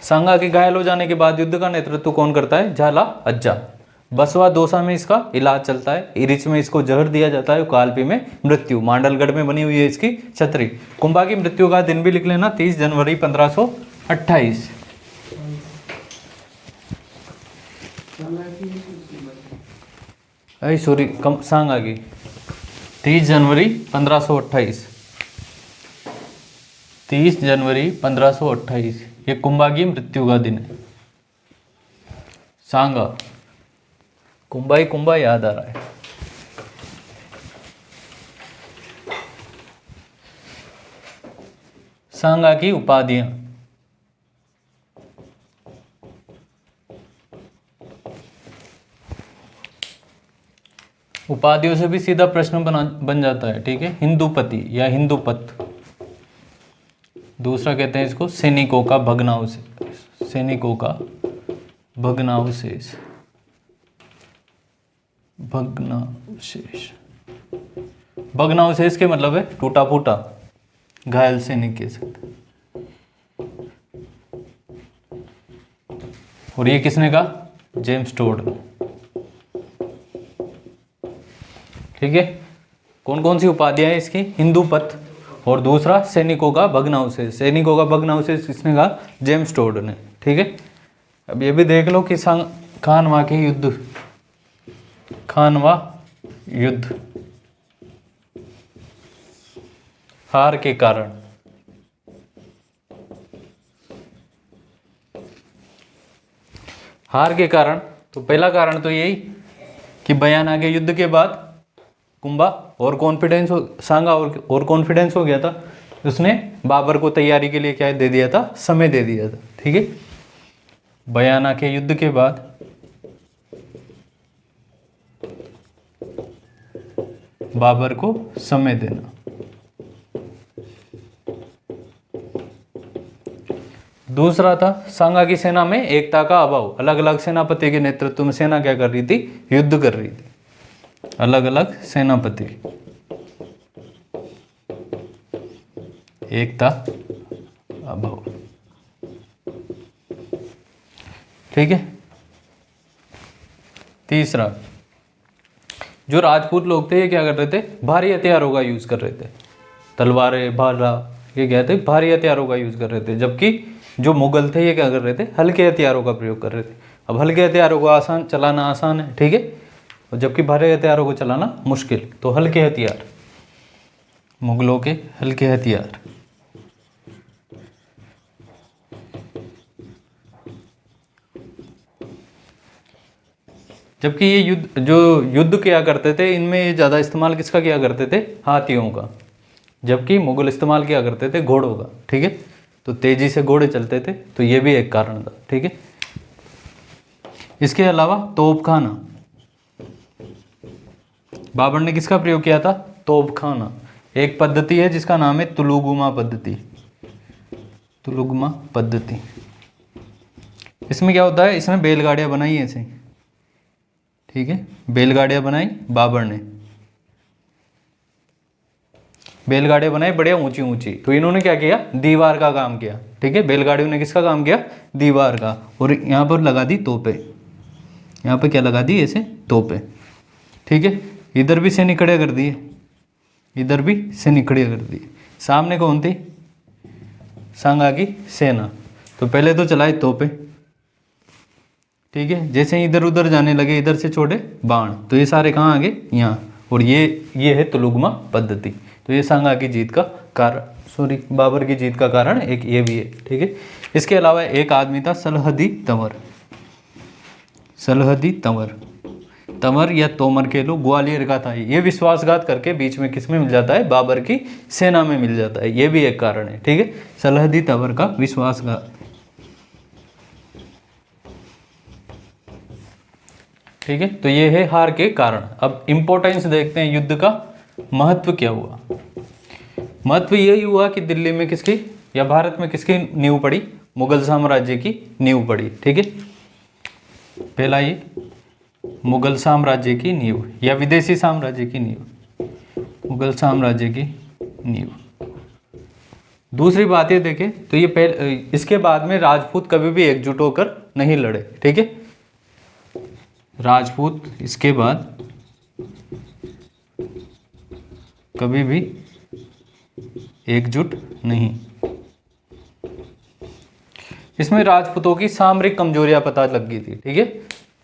सांगा के घायल हो जाने के बाद युद्ध का नेतृत्व कौन करता है, झाला अज्जा। बसवा दौसा में इसका इलाज चलता है, इरिच में इसको जहर दिया जाता है, कालपी में मृत्यु। मांडलगढ़ में बनी हुई है इसकी छतरी। कुंभा की मृत्यु का दिन भी लिख लेना, 30 जनवरी 1528। सॉरी, सांगा की 30 जनवरी 1528, 30 जनवरी 1528 ये कुंभा की मृत्यु का दिन है। सांगा, कुंभा ही कुंभा याद आ रहा है। सांगा की उपाधियां, उपाधियों से भी सीधा प्रश्न बन जाता है, ठीक है। हिंदूपति या हिंदूपत, दूसरा कहते हैं इसको सैनिकों का भग्नावशेष, सैनिकों का भग्नावशेष, भग्नावशेष। भग्नावशेष के मतलब है टूटा फूटा, घायल सैनिक कह सकते। और ये किसने कहा, जेम्स टोड ने, ठीक है। कौन कौन सी उपाधियां हैं इसकी, हिंदूपत, और दूसरा सैनिकों का भग्नावशेष। सैनिकों का भग्नावशेष किसने कहा, जेम्स टोड ने, ठीक है। अब ये भी देख लो कि खानवा के युद्ध, खानवा युद्ध हार के कारण, हार के कारण, तो पहला कारण तो यही कि बयान आगे युद्ध के बाद कुंभा और कॉन्फिडेंस सांगा और कॉन्फिडेंस हो गया था, उसने बाबर को तैयारी के लिए क्या दे दिया था, समय दे दिया था। ठीक है, बयाना के युद्ध के बाद बाबर को समय देना। दूसरा था सांगा की सेना में एकता का अभाव, अलग अलग सेनापति के नेतृत्व में सेना क्या कर रही थी, युद्ध कर रही थी, अलग अलग सेनापति, एकता अभाव। ठीक है, तीसरा जो राजपूत लोग थे ये क्या कर रहे थे, भारी हथियारों का यूज कर रहे थे, तलवारें, भाला, ये क्या थे, भारी हथियारों का यूज कर रहे थे, जबकि जो मुगल थे ये क्या कर रहे थे, हल्के हथियारों का प्रयोग कर रहे थे। अब हल्के हथियारों को चलाना आसान है, ठीक है, और जबकि भारी हथियारों को चलाना मुश्किल, तो हल्के हथियार, मुगलों के हल्के हथियार। जबकि ये युद्ध किया करते थे, इनमें ये ज़्यादा इस्तेमाल किसका किया करते थे, हाथियों का, जबकि मुगल इस्तेमाल किया करते थे घोड़ों का। ठीक है, तो तेजी से घोड़े चलते थे, तो ये भी एक कारण था। ठीक है, इसके अलावा तोपखाना, बाबर ने किसका प्रयोग किया था, तोपखाना। एक पद्धति है जिसका नाम है तुलुगुमा पद्धति, तुलुगुमा पद्धति। इसमें क्या होता है, इसमें बैलगाड़ियां बनाई ऐसे, ठीक है, बैलगाड़ियां बनाई बाबर ने, बैलगाड़ियां बनाई बढ़िया ऊंची ऊंची, तो इन्होंने क्या किया, दीवार का काम किया। ठीक है, बैलगाड़ियों ने किसका काम किया, दीवार का, और यहाँ पर लगा दी तोपे, यहाँ पर क्या लगा दी, ऐसे तोपे। ठीक है, इधर भी सैनिक खड़े कर दिए, इधर भी सैनिक खड़े कर दिए। सामने कौन थी, सांगा की सेना, तो पहले तो चलाए तोपे। ठीक है, जैसे ही इधर उधर जाने लगे, इधर से छोड़े बाण, तो ये सारे कहाँ आ गए, यहाँ, और ये है तुलुगमा पद्धति। तो ये सांगा की जीत का कारण, बाबर की जीत का कारण एक ये भी है। ठीक है, इसके अलावा एक आदमी था सलहदी तंवर, सलहदी तंवर, तंवर या तोमर के लोग, ग्वालियर का था ये, विश्वासघात करके बीच में किस में मिल जाता है, बाबर की सेना में मिल जाता है, ये भी एक कारण है। ठीक है, सलहदी तंवर का विश्वासघात। ठीक है, तो ये है हार के कारण। अब इंपॉर्टेंस देखते हैं, युद्ध का महत्व क्या हुआ। महत्व यही हुआ कि दिल्ली में किसकी या भारत में किसकी नींव पड़ी, मुगल साम्राज्य की नींव पड़ी। ठीक है, पहला ये मुगल साम्राज्य की नींव या विदेशी साम्राज्य की नींव, मुगल साम्राज्य की नींव। दूसरी बात ये देखें तो ये पहले, इसके बाद में राजपूत कभी भी एकजुट होकर नहीं लड़े। ठीक है, राजपूत इसके बाद कभी भी एकजुट नहीं। इसमें राजपूतों की सामरिक कमजोरियां पता लग गई थी। ठीक है,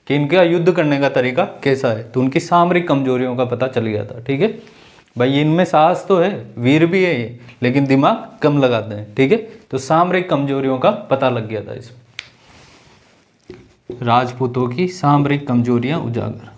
कि इनका युद्ध करने का तरीका कैसा है, तो उनकी सामरिक कमजोरियों का पता चल गया था। ठीक है भाई, इनमें साहस तो है, वीर भी है ये, लेकिन दिमाग कम लगाते हैं। ठीक है, तो सामरिक कमजोरियों का पता लग गया था इसमें, राजपूतों की सामरिक कमजोरियां उजागर।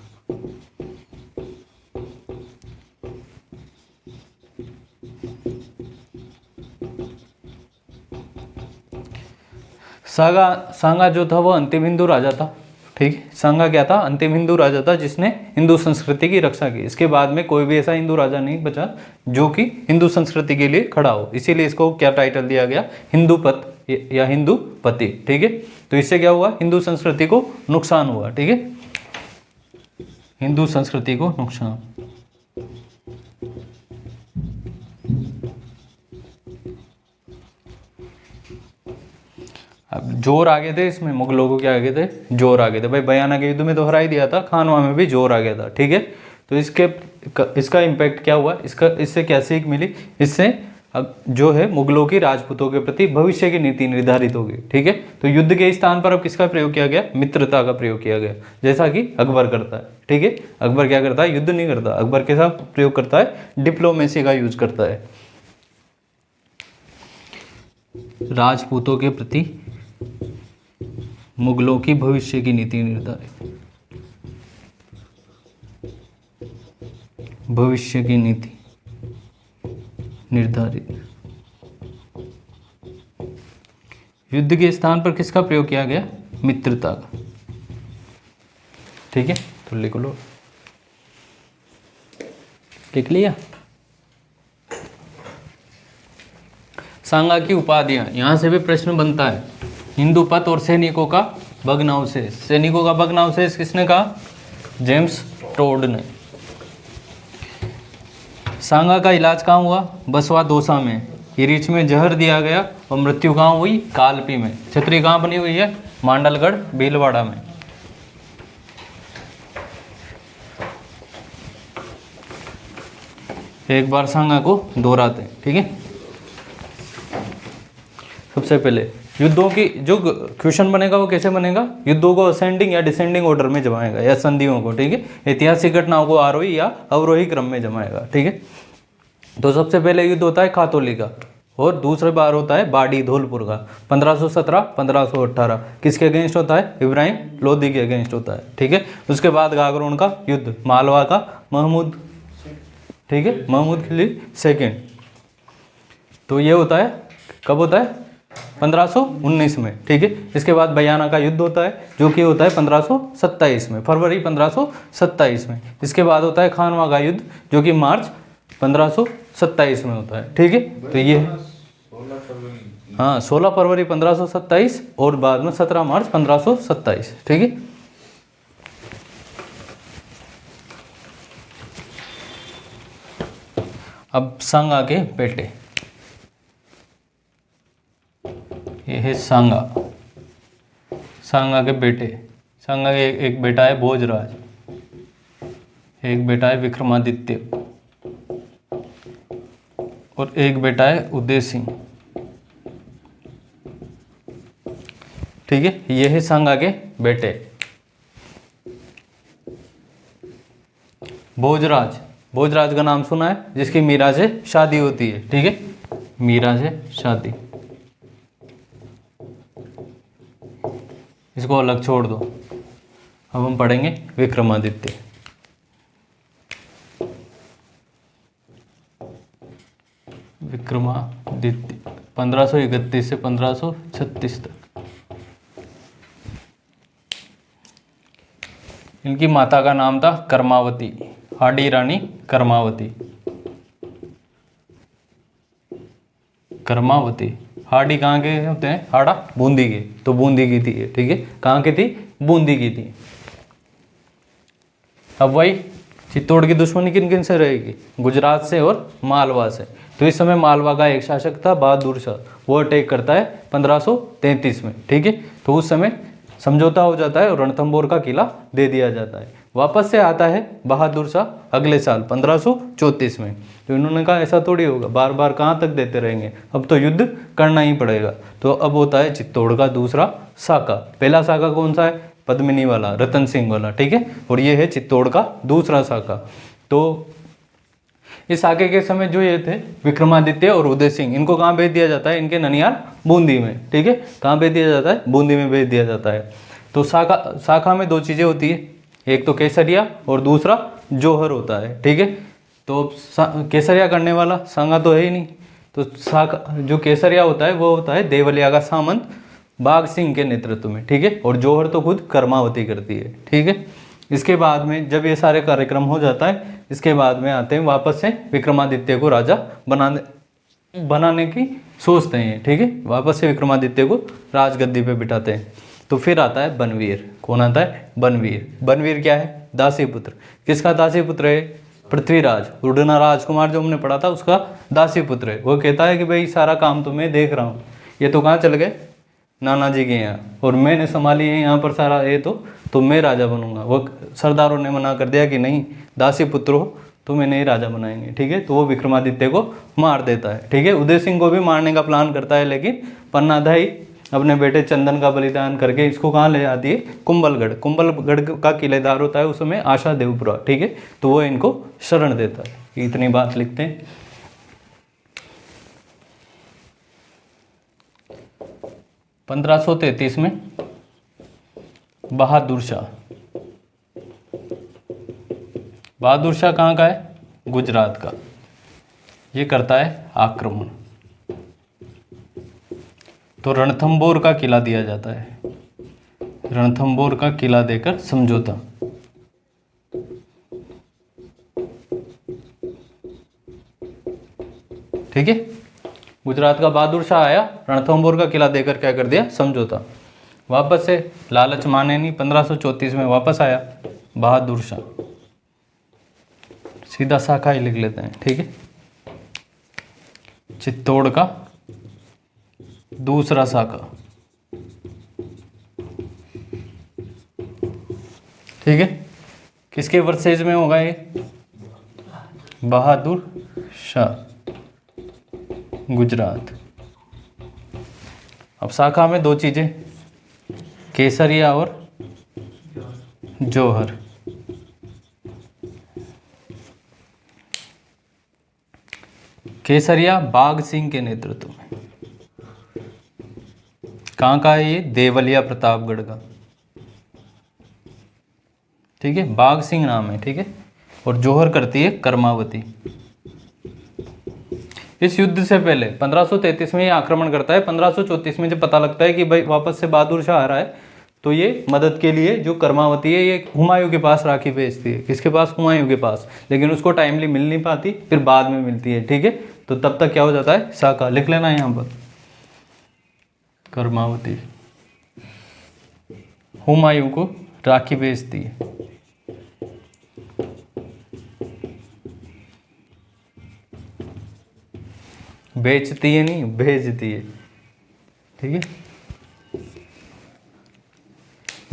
सांगा जो था वो अंतिम हिंदू राजा था। ठीक है, सांगा क्या था, अंतिम हिंदू राजा था जिसने हिंदू संस्कृति की रक्षा की। इसके बाद में कोई भी ऐसा हिंदू राजा नहीं बचा जो कि हिंदू संस्कृति के लिए खड़ा हो, इसीलिए इसको क्या टाइटल दिया गया, हिंदूपत या हिंदू पति। ठीक है, तो इससे क्या हुआ, हिंदू संस्कृति को नुकसान हुआ। ठीक है, हिंदू संस्कृति को नुकसान। अब जोर आ गए थे इसमें, मुगलों को क्या आ गए थे, जोर आ गए थे। भाई बयाना के युद्ध में तो हरा ही दिया था, खानवा में भी जोर आ गया था। ठीक है, तो इसका इम्पैक्ट क्या हुआ, इससे क्या सीख मिली, इससे जो है मुगलों की राजपूतों के प्रति भविष्य की नीति निर्धारित होगी। ठीक है, तो युद्ध के स्थान पर अब किसका प्रयोग किया गया, मित्रता का प्रयोग किया गया, जैसा कि अकबर करता है। ठीक है, अकबर क्या करता है, युद्ध नहीं करता, अकबर कैसा प्रयोग करता है, डिप्लोमेसी का यूज करता है। राजपूतों के प्रति मुगलों की भविष्य की नीति निर्धारित, भविष्य की नीति निर्धारित। युद्ध के स्थान पर किसका प्रयोग किया गया? मित्रता का। ठीक है, तो लिख लो, लिख लिया। सांगा की उपाधियां, यहां से भी प्रश्न बनता है। हिंदू पथ और सैनिकों का भग्नावशेष। सैनिकों का भग्नावशेष किसने कहा? जेम्स टोड ने। सांगा का इलाज कहाँ हुआ? बसवा दोसा में। हिरिच में जहर दिया गया और मृत्यु कहाँ हुई? कालपी में। छतरी कहाँ बनी हुई है? मांडलगढ़ भीलवाड़ा में। एक बार सांगा को दोहराते हैं, ठीक है। सबसे पहले युद्धों की जो क्वेश्चन बनेगा वो कैसे बनेगा? युद्धों को असेंडिंग या डिसेंडिंग ऑर्डर में जमाएगा, या संधियों को, ठीक है। ऐतिहासिक घटनाओं को आरोही या अवरोही क्रम में जमाएगा, ठीक है। तो सबसे पहले युद्ध होता है खातौली का, और दूसरे बार होता है बाड़ी धौलपुर का, 1517 1518। किसके अगेंस्ट होता है? इब्राहिम लोदी के अगेंस्ट होता है, ठीक है। उसके बाद गागरोन का युद्ध, मालवा का महमूद, ठीक है, महमूद खिलजी सेकेंड। तो ये होता है, कब होता है? 1519 में, ठीक है। इसके बाद बयाना का युद्ध होता है, जो कि होता है 1527 में, फरवरी 1527 में। इसके बाद होता है खानवा का युद्ध, जो कि मार्च 1527 में होता है, ठीक है। तो ये हाँ 16 फरवरी 1527 और बाद में 17 मार्च 1527, ठीक है। अब सांगा के बेटे, ये है सांगा, सांगा के बेटे। सांगा के एक बेटा है भोजराज, एक बेटा है विक्रमादित्य, और एक बेटा है उदय सिंह, ठीक है। ये है सांगा के बेटे। भोजराज, भोजराज का नाम सुना है, जिसकी मीरा से शादी होती है, ठीक है, मीरा से शादी। इसको अलग छोड़ दो। अब हम पढ़ेंगे विक्रमादित्य। विक्रमादित्य 1531 से 1536 तक। इनकी माता का नाम था कर्मावती, हाडी रानी कर्मावती, कर्मावती। हाडी कहाँ के होते हैं? हाड़ा बूंदी के, तो बूंदी की थी ये, ठीक है। कहाँ की थी? बूंदी की थी। अब वही चित्तौड़ की दुश्मनी किन किन से रहेगी? गुजरात से और मालवा से। तो इस समय मालवा का एक शासक था बहादुर शाह, वो अटैक करता है 1533 में, ठीक है। तो उस समय समझौता हो जाता है और रणथंभौर का किला दे दिया जाता है। वापस से आता है बहादुर शाह अगले साल 1534 में। तो इन्होंने कहा ऐसा थोड़ी होगा, बार बार कहाँ तक देते रहेंगे, अब तो युद्ध करना ही पड़ेगा। तो अब होता है चित्तौड़ का दूसरा साका। पहला साका कौन सा है? पद्मिनी वाला, रतन सिंह वाला, ठीक है। और ये है चित्तौड़ का दूसरा साका। तो इस साके के समय जो ये थे विक्रमादित्य और उदय सिंह, इनको कहाँ भेज दिया जाता है? इनके ननियाल बूंदी में, ठीक है। कहाँ भेज दिया जाता है? बूंदी में भेज दिया जाता है। तो साखा में दो चीज़ें होती है, एक तो केसरिया और दूसरा जौहर होता है, ठीक है। तो केसरिया करने वाला सांगा तो है ही नहीं, तो साखा जो केसरिया होता है वो होता है देवलिया का सामंत बाघ सिंह के नेतृत्व में, ठीक है। और जौहर तो खुद कर्मावती करती है, ठीक है। इसके बाद में जब ये सारे कार्यक्रम हो जाता है, इसके बाद में आते हैं वापस से विक्रमादित्य को राजा बनाने की सोचते हैं, ठीक है। वापस से विक्रमादित्य को राजगद्दी पे बिठाते हैं। तो फिर आता है बनवीर। कौन आता है? बनवीर। बनवीर क्या है? दासी पुत्र। किसका दासी पुत्र है? पृथ्वीराज, उड़ना राजकुमार जो हमने पढ़ा था उसका दासी पुत्र है। वो कहता है कि भाई सारा काम तो मैं देख रहा हूँ, ये तो कहाँ चल गए? नाना जी के यहाँ, और मैंने संभाली है यहाँ पर सारा, ये तो मैं राजा बनूंगा। वो सरदारों ने मना कर दिया कि नहीं, दासी पुत्र हो तो मैं नहीं राजा बनाएंगे, ठीक है। तो वो विक्रमादित्य को मार देता है, ठीक है। उदय सिंह को भी मारने का प्लान करता है, लेकिन पन्नाधाई अपने बेटे चंदन का बलिदान करके इसको कहाँ ले जाती है? कुंभलगढ़। कुंभलगढ़ का किलेदार होता है उस समय आशा देवपुरा, ठीक है। तो वो इनको शरण देता है। इतनी बात लिखते हैं। 1533 में बहादुर शाह। बहादुर शाह कहाँ का है? गुजरात का, ये करता है आक्रमण। तो रणथंबोर का किला दिया जाता है, रणथंबोर का किला देकर समझौता। ठीक है, गुजरात का बहादुर शाह आया, रणथंबोर का किला देकर क्या कर दिया, समझौता। वापस से लालच माने नहीं, 1534 में वापस आया बहादुर शाह। सीधा शाखा ही लिख लेते हैं। ठीक है, चित्तौड़ का दूसरा शाखा। ठीक है, किसके वर्सेज में होगा ये, बहादुर शाह, गुजरात। अब शाखा में दो चीजें, केसरिया और जौहर। केसरिया बाघ सिंह के नेतृत्व में। कहाँ का है ये, देवलिया प्रतापगढ़ का। ठीक है, बाघ सिंह नाम है। ठीक है, और जौहर करती है कर्मावती। इस युद्ध से पहले 1533 में ये आक्रमण करता है। 1534 में जब पता लगता है कि भाई वापस से बहादुर शाह आ रहा है, तो ये मदद के लिए जो कर्मावती है ये हुमायूं के पास राखी भेजती है। किसके पास, हुमायूं के पास। लेकिन उसको टाइमली मिल नहीं पाती, फिर बाद में मिलती है। ठीक है, तो तब तक क्या हो जाता है, शाखा लिख लेना यहाँ पर, कर्मावती हुमायूं को राखी भेजती है। बेचती है नहीं, भेजती है। ठीक है,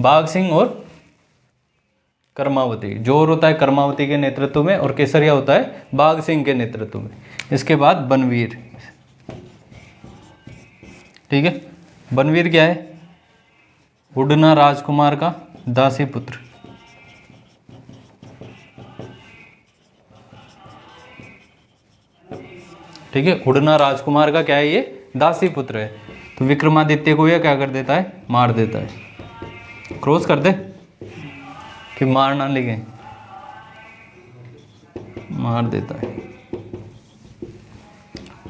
बाघ सिंह और कर्मावती, जोर होता है कर्मावती के नेतृत्व में और केसरिया होता है बाघ सिंह के नेतृत्व में। इसके बाद बनवीर। ठीक है, बनवीर क्या है, उड़ना राजकुमार का दासी पुत्र। ठीक है, उड़ना राजकुमार का क्या है, ये दासी पुत्र है। तो विक्रमादित्य को यह क्या कर देता है, मार देता है। क्रॉस कर दे कि मार ना लिखे, मार देता है।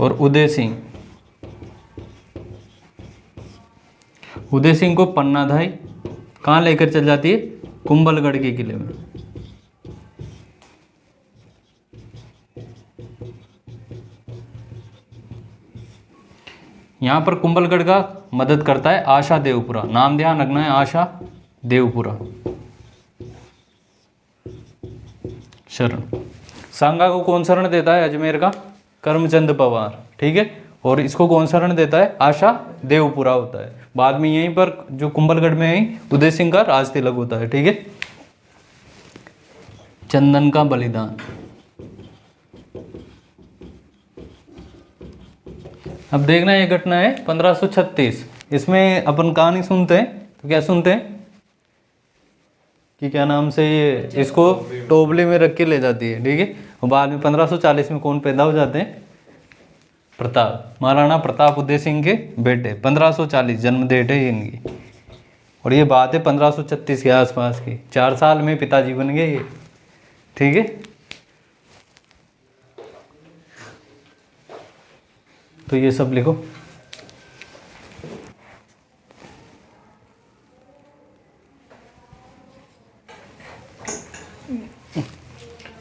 और उदय सिंह, उदय सिंह को पन्नाधाई कहाँ लेकर चल जाती है, कुंभलगढ़ के किले में। यहाँ पर कुंभलगढ़ का मदद करता है आशा देवपुरा। नाम ध्यान रखना है, आशा देवपुरा। शरण, सांगा को कौन शरण देता है, अजमेर का करमचंद पवार। ठीक है, और इसको कौन शरण देता है, आशा देवपुरा होता है। बाद में यहीं पर जो कुंभलगढ़ में है उदय सिंह का राज तिलक होता है। ठीक है, चंदन का बलिदान। अब देखना ये घटना है 1536। इसमें अपन कहानी सुनते हैं तो क्या सुनते हैं कि क्या नाम से ये इसको टोबले में रख के ले जाती है। ठीक है, और बाद में 1540 में कौन पैदा हो जाते हैं, प्रताप, महाराणा प्रताप उदय सिंह के बेटे। 1540 जन्म डेट है इनकी, और ये बात है 1536 के आसपास की। 4 साल में पिताजी बन गए ये। ठीक है, तो ये सब लिखो।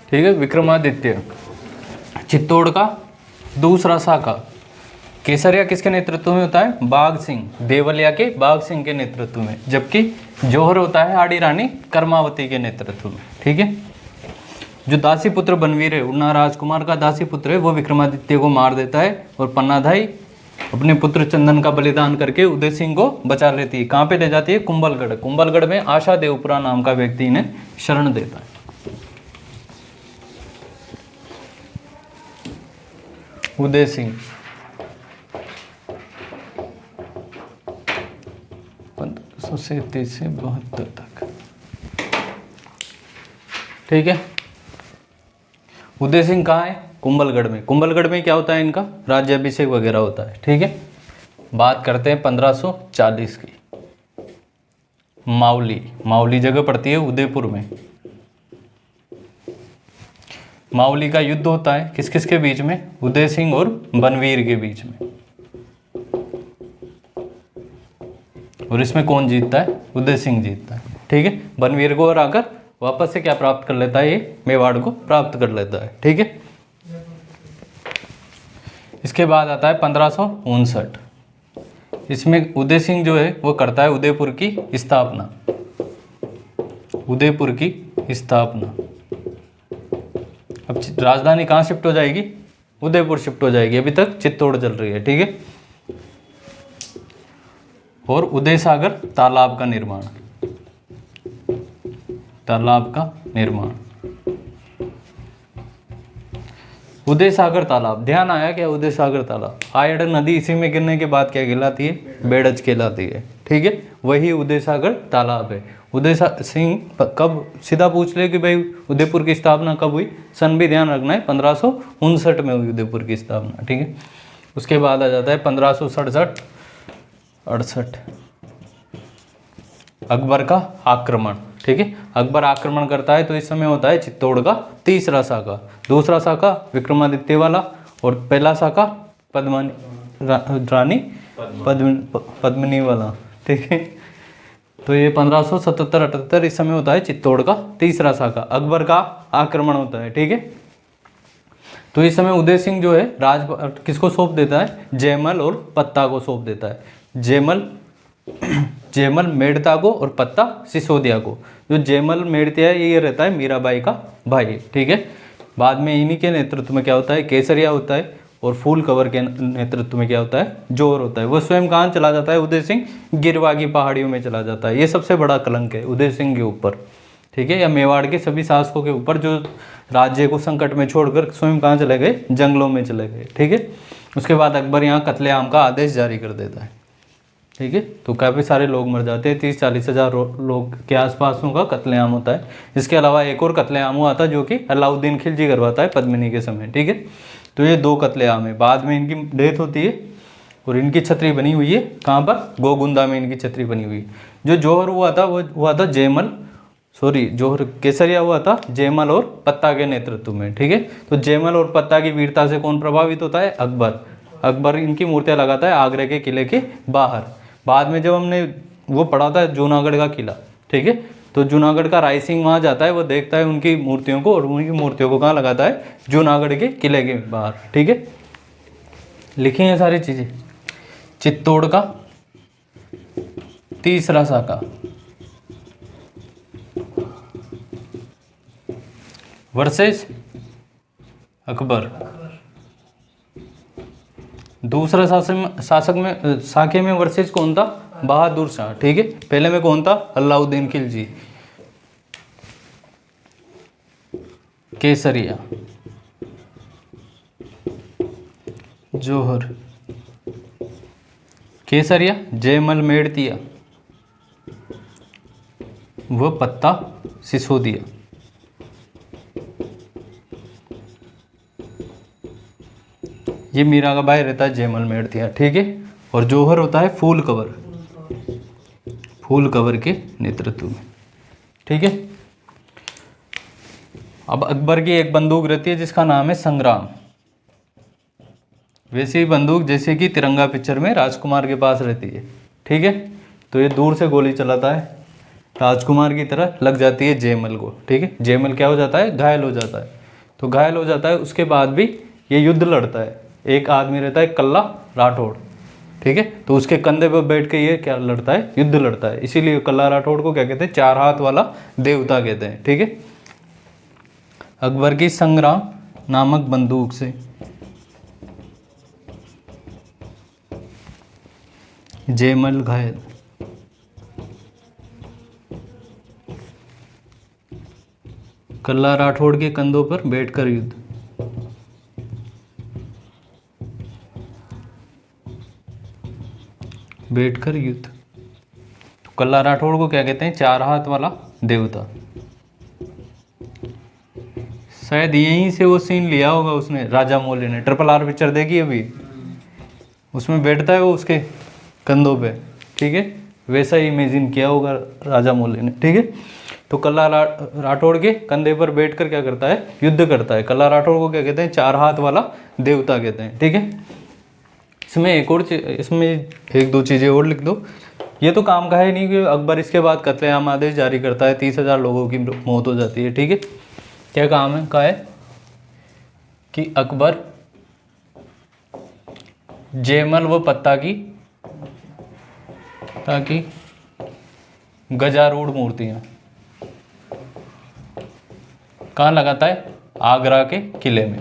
ठीक है, विक्रमादित्य चित्तौड़ का दूसरा शाखा। केसरिया किसके नेतृत्व में होता है, बाघ सिंह, देवलिया के बाघ सिंह के नेतृत्व में। जबकि जौहर होता है आड़ी रानी कर्मावती के नेतृत्व में। ठीक है, जो दासी पुत्र बनवीर है, उड़ना राजकुमार का दासी पुत्र है, वो विक्रमादित्य को मार देता है। और पन्नाधाई अपने पुत्र चंदन का बलिदान करके उदय सिंह को बचा लेती है। कहाँ पे ले जाती है, कुंभलगढ़। कुंभलगढ़ में आशा देवपुरा नाम का व्यक्ति इन्हें शरण देता है। उदय सिंह 1537 से 72 तक। ठीक है, उदय सिंह कहाँ है, कुंभलगढ़ में। कुंभलगढ़ में क्या होता है, इनका राज्याभिषेक वगैरह होता है। ठीक है, बात करते हैं 1540 की। मावली, मावली जगह पड़ती है उदयपुर में। मावली का युद्ध होता है किस किस के बीच में, उदय सिंह और बनवीर के बीच में। और इसमें कौन जीतता है, उदय सिंह जीतता है। ठीक है, बनवीर को हराकर वापस से क्या प्राप्त कर लेता है, ये मेवाड़ को प्राप्त कर लेता है। ठीक है, इसके बाद आता है 1559। इसमें उदय सिंह जो है वो करता है उदयपुर की स्थापना, उदयपुर की स्थापना। अब राजधानी कहाँ शिफ्ट हो जाएगी, उदयपुर शिफ्ट हो जाएगी, अभी तक चित्तौड़ चल रही है। ठीक है, और उदय सागर तालाब का निर्माण, तालाब का निर्माण। उदय सागर तालाब, ध्यान आया क्या, उदय सागर तालाब, आयड़ नदी इसी में गिरने के बाद क्या कहलाती है, बेड़ज कहलाती है। ठीक है, वही उदय सागर तालाब है। उदय सिंह कब, सीधा पूछ ले कि भाई उदयपुर की स्थापना कब हुई, सन भी ध्यान रखना है, 1559 में हुई उदयपुर की स्थापना। ठीक है, उसके बाद आ जाता है 1567-68, अकबर का आक्रमण। ठीक है, अकबर आक्रमण करता है तो इस समय होता है चित्तौड़ का तीसरा साका, दूसरा साका विक्रमादित्य वाला, और पहला साका रानी पद्मिनी वाला। ठीक है, तो ये 1577-78 इस समय होता है चित्तौड़ का तीसरा साका, अकबर का आक्रमण होता है। ठीक है, तो इस समय उदय सिंह जो है राज किसको सौंप देता है, जयमल और पत्ता को सौंप देता है। जयमल मेड़ता को और पत्ता सिसोदिया को। जो जयमल मेड़ता है ये रहता है मीराबाई का भाई। ठीक है, बाद में इन्हीं के नेतृत्व में क्या होता है, केसरिया होता है, और फूल कवर के नेतृत्व में क्या होता है, जोहर होता है। वो स्वयं कहाँ चला जाता है, उदय सिंह गिरवा की पहाड़ियों में चला जाता है। ये सबसे बड़ा कलंक है उदय सिंह के ऊपर। ठीक है, या मेवाड़ के सभी शासकों के ऊपर, जो राज्य को संकट में छोड़कर स्वयं कहाँ चले गए, जंगलों में चले गए। ठीक है, उसके बाद अकबर यहाँ कत्लेआम का आदेश जारी कर देता है। ठीक है, तो काफ़ी सारे लोग मर जाते हैं, 30-40 हज़ार लोग के आसपास का कत्लेआम होता है। इसके अलावा एक और कत्लेआम हुआ था जो कि अलाउद्दीन खिलजी करवाता है पद्मिनी के समय। ठीक है, तो ये 2 कत्लेआम है। बाद में इनकी डेथ होती है और इनकी छतरी बनी हुई है कहाँ पर, गोगुंदा में इनकी छतरी बनी हुई है। जो जौहर हुआ था वो हुआ था जौहर केसरिया हुआ था जयमल और पत्ता के नेतृत्व में। ठीक है, तो जयमल और पत्ता की वीरता से कौन प्रभावित होता है, अकबर। अकबर इनकी मूर्तियाँ लगाता है आगरे के किले के बाहर। बाद में जब हमने वो पढ़ा था जूनागढ़ का किला, ठीक है, तो जूनागढ़ का राय सिंह वहाँ जाता है, वो देखता है उनकी मूर्तियों को, और उनकी मूर्तियों को कहाँ लगाता है, जूनागढ़ के किले के बाहर। ठीक है, लिखी हैं सारी चीज़ें। चित्तौड़ का तीसरा साका, वर्सेस अकबर। दूसरा शासक में साके में वर्सेस कौन था, बहादुर शाह। ठीक है, पहले में कौन था, अलाउद्दीन खिलजी। केसरिया, जौहर, केसरिया जयमल मेड़तिया, वो पत्ता सिसोदिया। ये मीरा का भाई रहता है जयमल मेड़तिया। ठीक है, और जौहर होता है फूल कवर के नेतृत्व में। ठीक है, अब अकबर की एक बंदूक रहती है जिसका नाम है संग्राम। वैसी ही बंदूक जैसे कि तिरंगा पिक्चर में राजकुमार के पास रहती है। ठीक है, तो ये दूर से गोली चलाता है, राजकुमार की तरह लग जाती है जयमल को। ठीक है, जयमल क्या हो जाता है, घायल हो जाता है। तो घायल हो जाता है, उसके बाद भी ये युद्ध लड़ता है। एक आदमी रहता है कल्ला राठौड़। ठीक है, तो उसके कंधे पर बैठ के ये क्या लड़ता है, युद्ध लड़ता है। इसीलिए कल्ला राठौड़ को क्या कहते हैं, 4 हाथ वाला देवता कहते हैं। ठीक है, अकबर की संग्राम नामक बंदूक से जयमल घायल। कल्ला राठौड़ के कंधों पर बैठकर युद्ध। तो कल्ला राठौड़ को क्या कहते हैं, 4 हाथ वाला देवता। शायद यहीं से वो सीन लिया होगा उसने, राजा मौली ने। RRR पिक्चर देखी अभी, उसमें बैठता है वो उसके कंधों पे। ठीक है, वैसा ही इमेजिन किया होगा राजा मौली ने। ठीक है, तो कल्ला राठौड़ के कंधे पर बैठकर क्या करता है, युद्ध करता है। कल्ला राठौड़ को क्या कहते हैं, 4 हाथ वाला देवता कहते हैं। ठीक है, इसमें एक और इसमें 1-2 चीज़ें और लिख दो। ये तो काम का है नहीं कि अकबर इसके बाद कत्लेआम आदेश जारी करता है, 30,000 लोगों की मौत हो जाती है। ठीक है, क्या काम है का है कि अकबर जयमल व पत्ता की ताकि गजारूढ़ मूर्तियां कहाँ लगाता है, आगरा के किले में।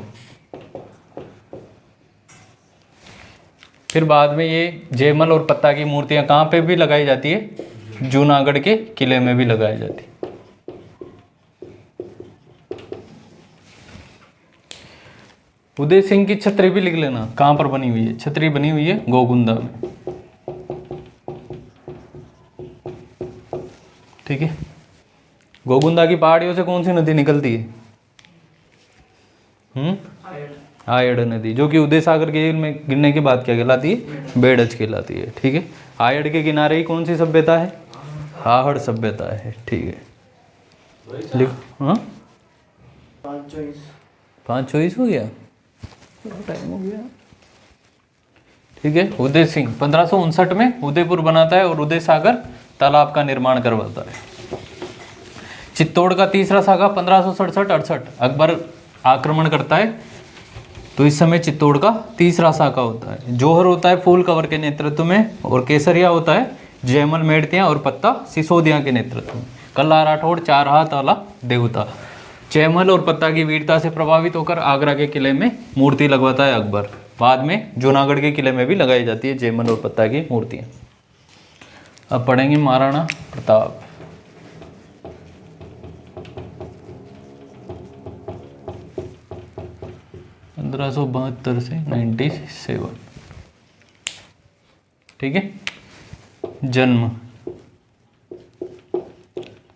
फिर बाद में ये जयमल और पत्ता की मूर्तियां कहाँ पे भी लगाई जाती है, जूनागढ़ के किले में भी लगाई जाती है। उदय सिंह की छतरी भी लिख लेना, कहाँ पर बनी हुई है, छतरी बनी हुई है गोगुंदा में। ठीक है, गोगुंदा की पहाड़ियों से कौन सी नदी निकलती है, आयड़ नदी, जो कि उदय सागर के में गिरने के बाद क्या कहलाती है, बेड़ज कहलाती है। ठीक है, आयड़ के किनारे ही कौन सी सभ्यता है, आहड़ सभ्यता है। ठीक है, लिखो। हाँ 5:24 हो गया, टाइम हो गया। ठीक है, उदय सिंह 1559 में उदयपुर बनाता है और उदय सागर तालाब का निर्माण करवाता है। चित्तौड़ का तीसरा साका 1567-68 अकबर आक्रमण करता है, तो इस समय चित्तौड़ का तीसरा साका होता है। जौहर होता है फूल कंवर के नेतृत्व में, और केसरिया होता है जयमल मेड़तिया और पत्ता सिसोदिया के नेतृत्व में। कल्ला राठौड़ 4 हाथ वाला देवता। जयमल और पत्ता की वीरता से प्रभावित होकर आगरा के किले में मूर्ति लगवाता है अकबर। बाद में जूनागढ़ के किले में भी लगाई जाती है जयमल और पत्ता की मूर्तियाँ। अब पढ़ेंगे महाराणा प्रताप। से 97। ठीक है, जन्म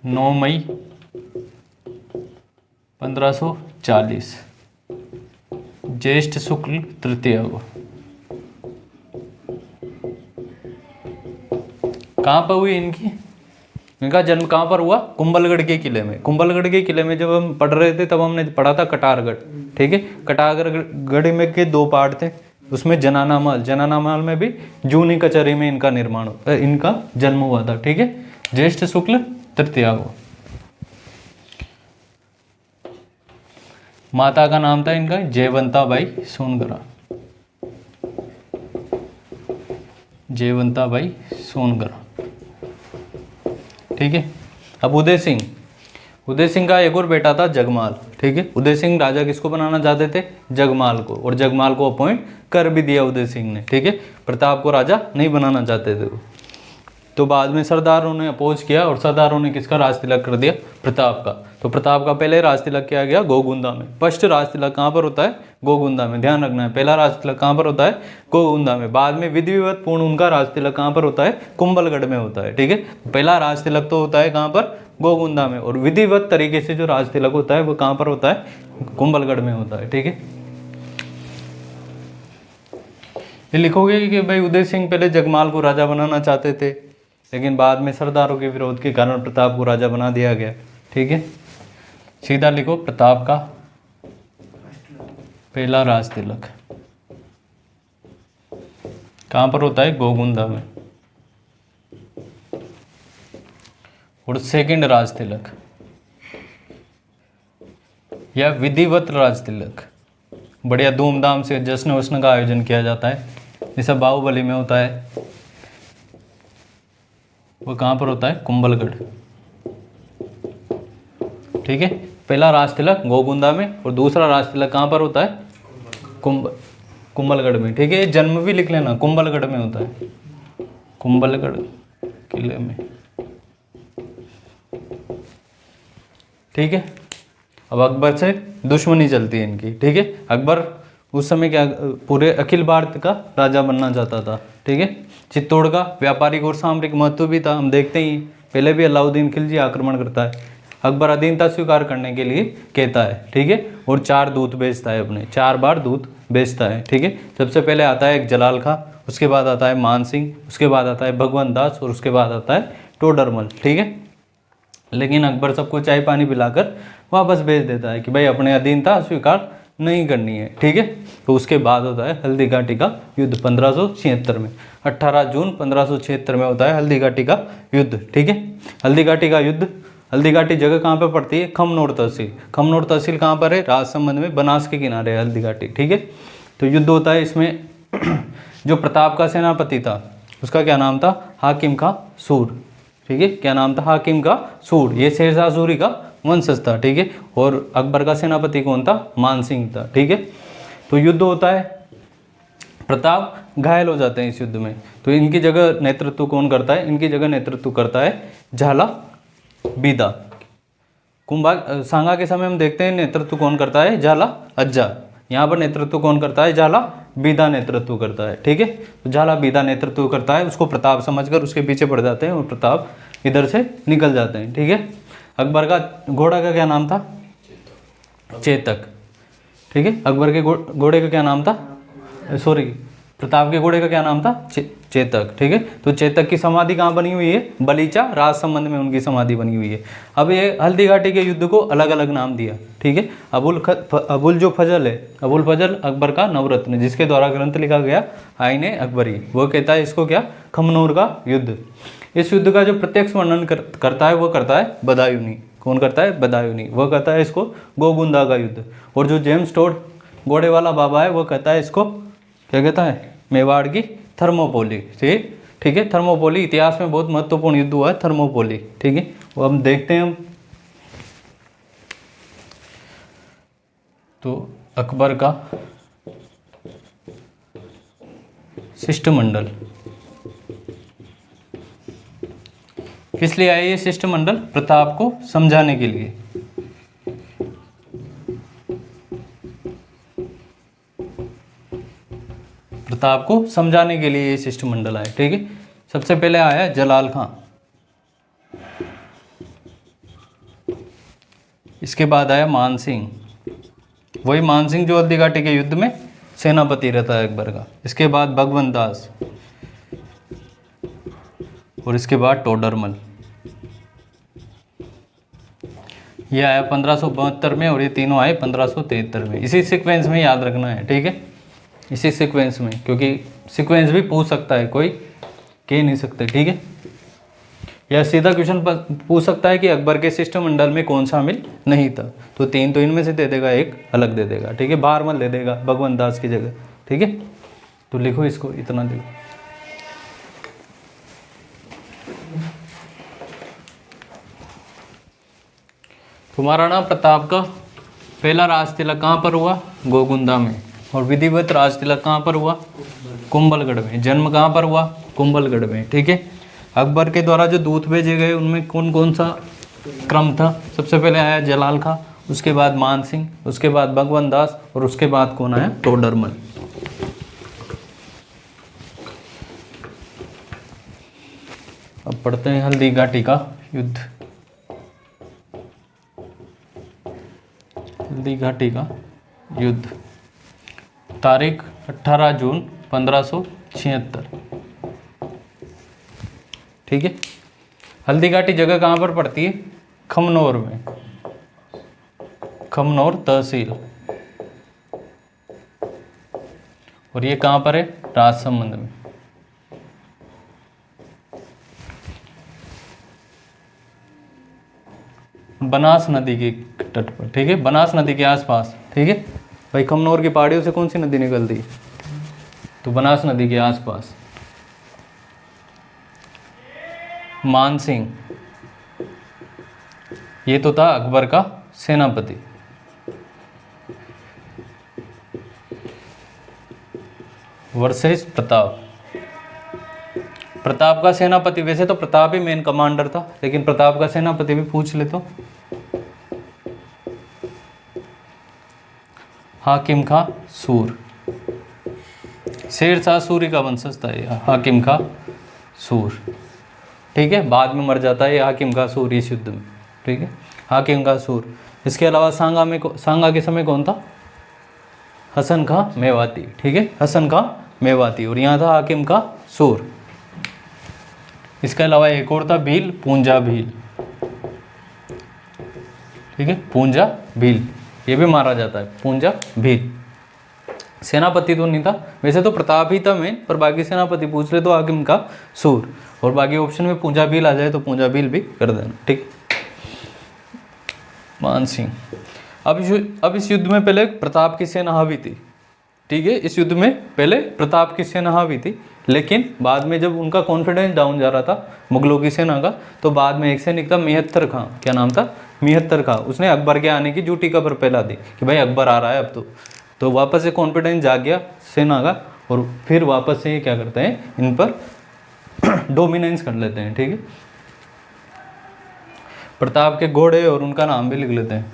9 मई 1540, ज्येष्ठ शुक्ल तृतीया को। कहाँ पर हुई इनका जन्म कहाँ पर हुआ, कुंभलगढ़ के किले में। कुंभलगढ़ के किले में जब हम पढ़ रहे थे तब हमने पढ़ा था कटारगढ़। ठीक है, कटारगढ़ में के 2 पार्ट थे, उसमें जनाना महल में भी जूनी कचहरी में इनका जन्म हुआ था। ठीक है, ज्येष्ठ शुक्ल तृतीया को। माता का नाम था इनका जयवंता बाई सोनगरा। जयवंता बाई सोनगरा। ठीक है, अब उदय सिंह का एक और बेटा था जगमाल। ठीक है, उदय सिंह राजा किसको बनाना चाहते थे, जगमाल को, और जगमाल को अपॉइंट कर भी दिया उदय सिंह ने। ठीक है, प्रताप को राजा नहीं बनाना चाहते थे वो। तो बाद में सरदारों ने अपोज किया और सरदारों ने किसका राज तिलक कर दिया, प्रताप का। तो प्रताप का पहले राज तिलक किया गया गोगुंदा में। फर्स्ट राज तिलक कहाँ पर होता है, गोगुंदा में, ध्यान रखना है। पहला राज तिलक कहाँ पर होता है, गोगुंदा में। बाद में विधिवत पूर्ण उनका राज तिलक कहाँ पर होता है, कुंभलगढ़ में होता है। ठीक है, पहला राज तिलक तो होता है कहाँ पर, गोगुंदा में, और विधिवत तरीके से जो राज तिलक होता है वो कहाँ पर होता है, कुंभलगढ़ में होता है। ठीक है, ये लिखोगे कि भाई उदय सिंह पहले जगमाल को राजा बनाना चाहते थे, लेकिन बाद में सरदारों के विरोध के कारण प्रताप को राजा बना दिया गया। ठीक है, सीधा लिखो प्रताप का पहला राज तिलक कहाँ पर होता है, गोगुंदा में। और सेकंड राज तिलक या विधिवत राज तिलक बढ़िया धूमधाम से जश्न वश्न का आयोजन किया जाता है, जैसा बाहुबली में होता है, वो कहाँ पर होता है, कुंभलगढ़। ठीक है, पहला राज तिलक गोगुंदा में और दूसरा राज तिलक कहाँ पर होता है, कुंभलगढ़ में। ठीक है, जन्म भी लिख लेना, कुंभलगढ़ में होता है, कुंभलगढ़ किले में। ठीक है, अब अकबर से दुश्मनी चलती है इनकी। ठीक है, अकबर उस समय क्या पूरे अखिल भारत का राजा बनना चाहता था। ठीक है, चित्तौड़ का व्यापारिक और सामरिक महत्व भी था, हम देखते ही पहले भी अलाउद्दीन खिलजी आक्रमण करता है, अकबर अधीनता स्वीकार करने के लिए कहता है। ठीक है, और 4 दूत भेजता है, अपने 4 बार दूत भेजता है। ठीक है, सबसे पहले आता है एक जलाल खां, उसके बाद आता है मान सिंह, उसके बाद आता है भगवंत दास और उसके बाद आता है टोडरमल। ठीक है, लेकिन अकबर सबको चाय पानी पिलाकर वापस भेज देता है कि भाई अपने अधीनता स्वीकार नहीं करनी है, ठीक है। तो उसके बाद होता है हल्दी घाटी का युद्ध 1576 में। 18 जून 1576 में होता है हल्दी घाटी का युद्ध, ठीक है। हल्दी घाटी का युद्ध, हल्दी घाटी जगह कहाँ पर पड़ती है? खमनोर तहसील। खमनोर तहसील कहाँ पर है? राजसमंद में, बनास के किनारे है हल्दी घाटी, ठीक है। तो युद्ध होता है इसमें। जो प्रताप का सेनापति था उसका क्या नाम था? हाकिम का सूर, ठीक है। क्या नाम था? हाकिम का सूर। ये शेरशाह सूरी का वंशज था, ठीक है। और अकबर का सेनापति कौन था? मान सिंह था, ठीक है। तो युद्ध होता है, प्रताप घायल हो जाते हैं इस युद्ध में। तो इनकी जगह नेतृत्व कौन करता है? इनकी जगह नेतृत्व करता है झाला बीदा। सांगा के समय हम देखते हैं नेतृत्व कौन करता है? झाला अज्जा। यहाँ पर नेतृत्व कौन करता है? झाला बीदा नेतृत्व करता है, ठीक है। तो झाला बीदा नेतृत्व करता है, उसको प्रताप समझकर उसके पीछे पड़ जाते हैं और प्रताप इधर से निकल जाते हैं, ठीक है। अकबर का घोड़ा का क्या नाम था? चेतक, ठीक है। अकबर के घोड़े का क्या नाम था? सॉरी, प्रताप के घोड़े का क्या नाम था? चेतक, ठीक है। तो चेतक की समाधि कहाँ बनी हुई है? बलीचा राजसमंद में उनकी समाधि बनी हुई है। अब ये हल्दी घाटी के युद्ध को अलग अलग नाम दिया, ठीक है। अबुल जो फजल है, अबुल फजल अकबर का नवरत्न, जिसके द्वारा ग्रंथ लिखा गया आईने अकबरी, वो कहता है इसको क्या? खमनोर का युद्ध। इस युद्ध का जो प्रत्यक्ष वर्णन करता है वो करता है बदायूनी। कौन करता है? बदायूनी। वह कहता है इसको गोगुंदा का युद्ध। और जो जेम्स टोड घोड़े वाला बाबा है वो कहता है इसको क्या कहता है? मेवाड़ की थर्मोपोली, ठीक है। थर्मोपोली इतिहास में बहुत महत्वपूर्ण युद्ध हुआ है, थर्मोपोली, ठीक है। वो हम देखते हैं हम। तो अकबर का शिष्टमंडल, किस लिए आए ये शिष्टमंडल? प्रताप को समझाने के लिए। प्रताप को समझाने के लिए ये शिष्टमंडल आए, ठीक है। सबसे पहले आया जलाल खां, इसके बाद आया मान सिंह, वही मान सिंह जो हल्दी घाटी के युद्ध में सेनापति रहता है अकबर का। इसके बाद भगवंत दास और इसके बाद टोडरमल। ये आया 1572 में और ये तीनों आए 1573 में। इसी सीक्वेंस में याद रखना है, ठीक है, इसी सीक्वेंस में, क्योंकि सीक्वेंस भी पूछ सकता है, कोई कह नहीं सकते, ठीक है। या सीधा क्वेश्चन पूछ सकता है कि अकबर के शिष्टमंडल में कौन शामिल नहीं था, तो तीन तो इनमें से दे देगा, एक अलग दे देगा, ठीक है। बारमल दे देगा भगवंत दास की जगह, ठीक है। तो लिखो इसको, इतना लिखो। तुम्हारा नाम प्रताप का पहला राज तिलक कहाँ पर हुआ? गोगुंदा में। और विधिवत राज तिलक कहाँ पर हुआ? कुंभलगढ़ में। जन्म कहाँ पर हुआ? कुंभलगढ़ में, ठीक है। अकबर के द्वारा जो दूत भेजे गए उनमें कौन कौन सा क्रम था? सबसे पहले आया जलाल खां, उसके बाद मान सिंह, उसके बाद भगवंत दास और उसके बाद कौन आया? टोडरमल। अब पढ़ते हैं हल्दी घाटी का युद्ध। हल्दी घाटी का युद्ध, तारीख 18 जून 1576, ठीक है। हल्दी घाटी जगह कहाँ पर पड़ती है? खमनोर में, खमनोर तहसील। और ये कहाँ पर है? राजसमंद में। बनास नदी के तट पर, ठीक है, बनास नदी के आसपास, ठीक है। भाई खमनोर की पहाड़ियों से कौन सी नदी निकलती है? तो बनास नदी के आसपास। मान सिंह, ये तो था अकबर का सेनापति। वर्सेस प्रताप। प्रताप का सेनापति, वैसे तो प्रताप ही मेन कमांडर था, लेकिन प्रताप का सेनापति भी पूछ ले तो हाकिम खां सूर। शेरशाह सूरी का वंशज था ये हाकिम खां सूर, ठीक है। बाद में मर जाता है ये हाकिम खां सूर इस युद्ध में, ठीक है, हाकिम खां सूर। इसके अलावा सांगा के समय कौन था? हसन खां मेवाती, ठीक है, हसन खां मेवाती। और यहाँ था हाकिम खां सूर। इसके अलावा एक और था भील, पूंजा भील, ठीक है, पूंजा भील, ये भी मारा जाता है, पूंजा भील। सेनापति तो नहीं था, वैसे तो प्रताप ही था मेन, पर बाकी सेनापति पूछ ले तो हाकिम का सूर, और बाकी ऑप्शन में पूंजा भील आ जाए तो पूंजा भील भी कर देना। ठीक, मान सिंह। अब इस युद्ध में पहले प्रताप की सेना हावी थी। ठीक है, इस युद्ध में पहले प्रताप की सेना हावी थी, लेकिन बाद में जब उनका कॉन्फिडेंस डाउन जा रहा था मुगलों की सेना का, तो बाद में एक सैनिक था मिहत्तर खां, क्या नाम था, मिहत्तर खां, उसने अकबर के आने की झूठी खबर फैला दी कि भाई अकबर आ रहा है अब तो वापस से कॉन्फिडेंस जाग गया सेना का, और फिर वापस से ये क्या करते हैं, इन पर डोमिनेंस कर लेते हैं। ठीक है, प्रताप के घोड़े और उनका नाम भी लिख लेते हैं।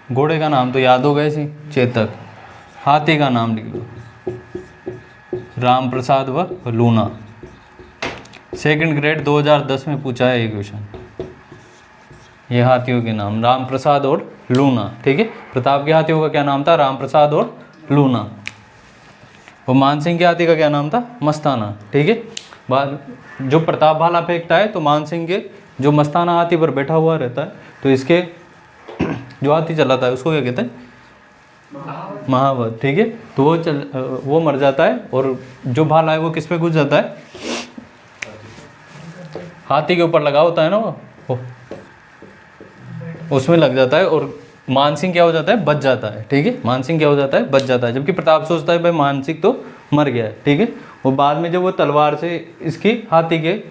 घोड़े का नाम तो याद हो गया सी, चेतक। हाथी का नाम लिख लो, राम प्रसाद व लूना। सेकंड ग्रेड 2010 में पूछा है ये क्वेश्चन, ये हाथियों के नाम राम प्रसाद और लूना। ठीक है, प्रताप के हाथियों का क्या नाम था, राम प्रसाद और लूना। और मानसिंह के हाथी का क्या नाम था, मस्ताना। ठीक है, बाद जो प्रताप भाला फेंकता है तो मानसिंह के जो मस्ताना हाथी पर बैठा हुआ रहता है, तो इसके जो हाथी चलाता है उसको क्या कहते हैं, महावत। ठीक है, तो वो मर जाता है, और जो भाला है वो किस पे घुस जाता है, हाथी के ऊपर लगा होता है ना वो उसमें लग जाता है, और मानसिंह क्या हो जाता है, बच जाता है। ठीक है, मानसिंह क्या हो जाता है, बच जाता है, जबकि प्रताप सोचता है भाई मानसिंह तो मर गया है। ठीक है, वो बाद में जब वो तलवार से इसकी हाथी के,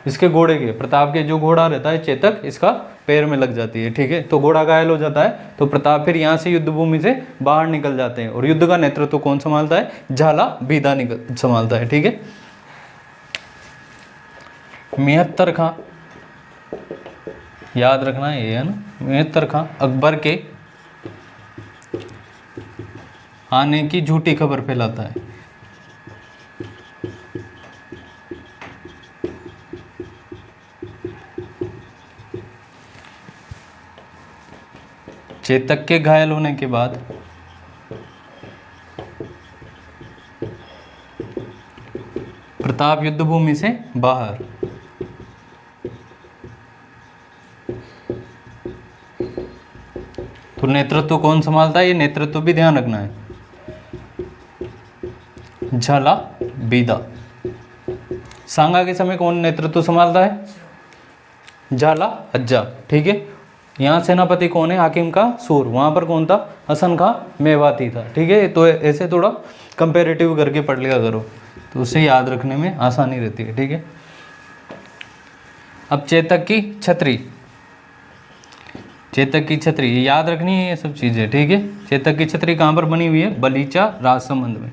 इसके घोड़े के, प्रताप के जो घोड़ा रहता है चेतक, इसका पैर में लग जाती है। ठीक है, तो घोड़ा घायल हो जाता है, तो प्रताप फिर यहाँ से युद्ध भूमि से बाहर निकल जाते हैं, और युद्ध का नेतृत्व कौन संभालता है, झाला बीदा संभालता है। ठीक है, मिहत्तर खां, याद रखना है ये, है ना, मिहत्तर खां अकबर के आने की झूठी खबर फैलाता है। चेतक के घायल होने के बाद प्रताप युद्ध भूमि से बाहर, तो नेतृत्व कौन संभालता है, ये नेतृत्व भी ध्यान रखना है, झाला बीदा। सांगा के समय कौन नेतृत्व संभालता है, झाला अज्जा। ठीक है, यहाँ सेनापति कौन है, हाकिम का सूर। वहाँ पर कौन था, हसन खां मेवाती था। ठीक है, तो ऐसे थोड़ा कंपेरेटिव करके पढ़ लिया करो, तो उससे याद रखने में आसानी रहती है। ठीक है, अब चेतक की छतरी, चेतक की छतरी ये याद रखनी है, ये सब चीज़ें। ठीक है, चेतक की छतरी कहाँ पर बनी हुई है, बलीचा राजसमंद में।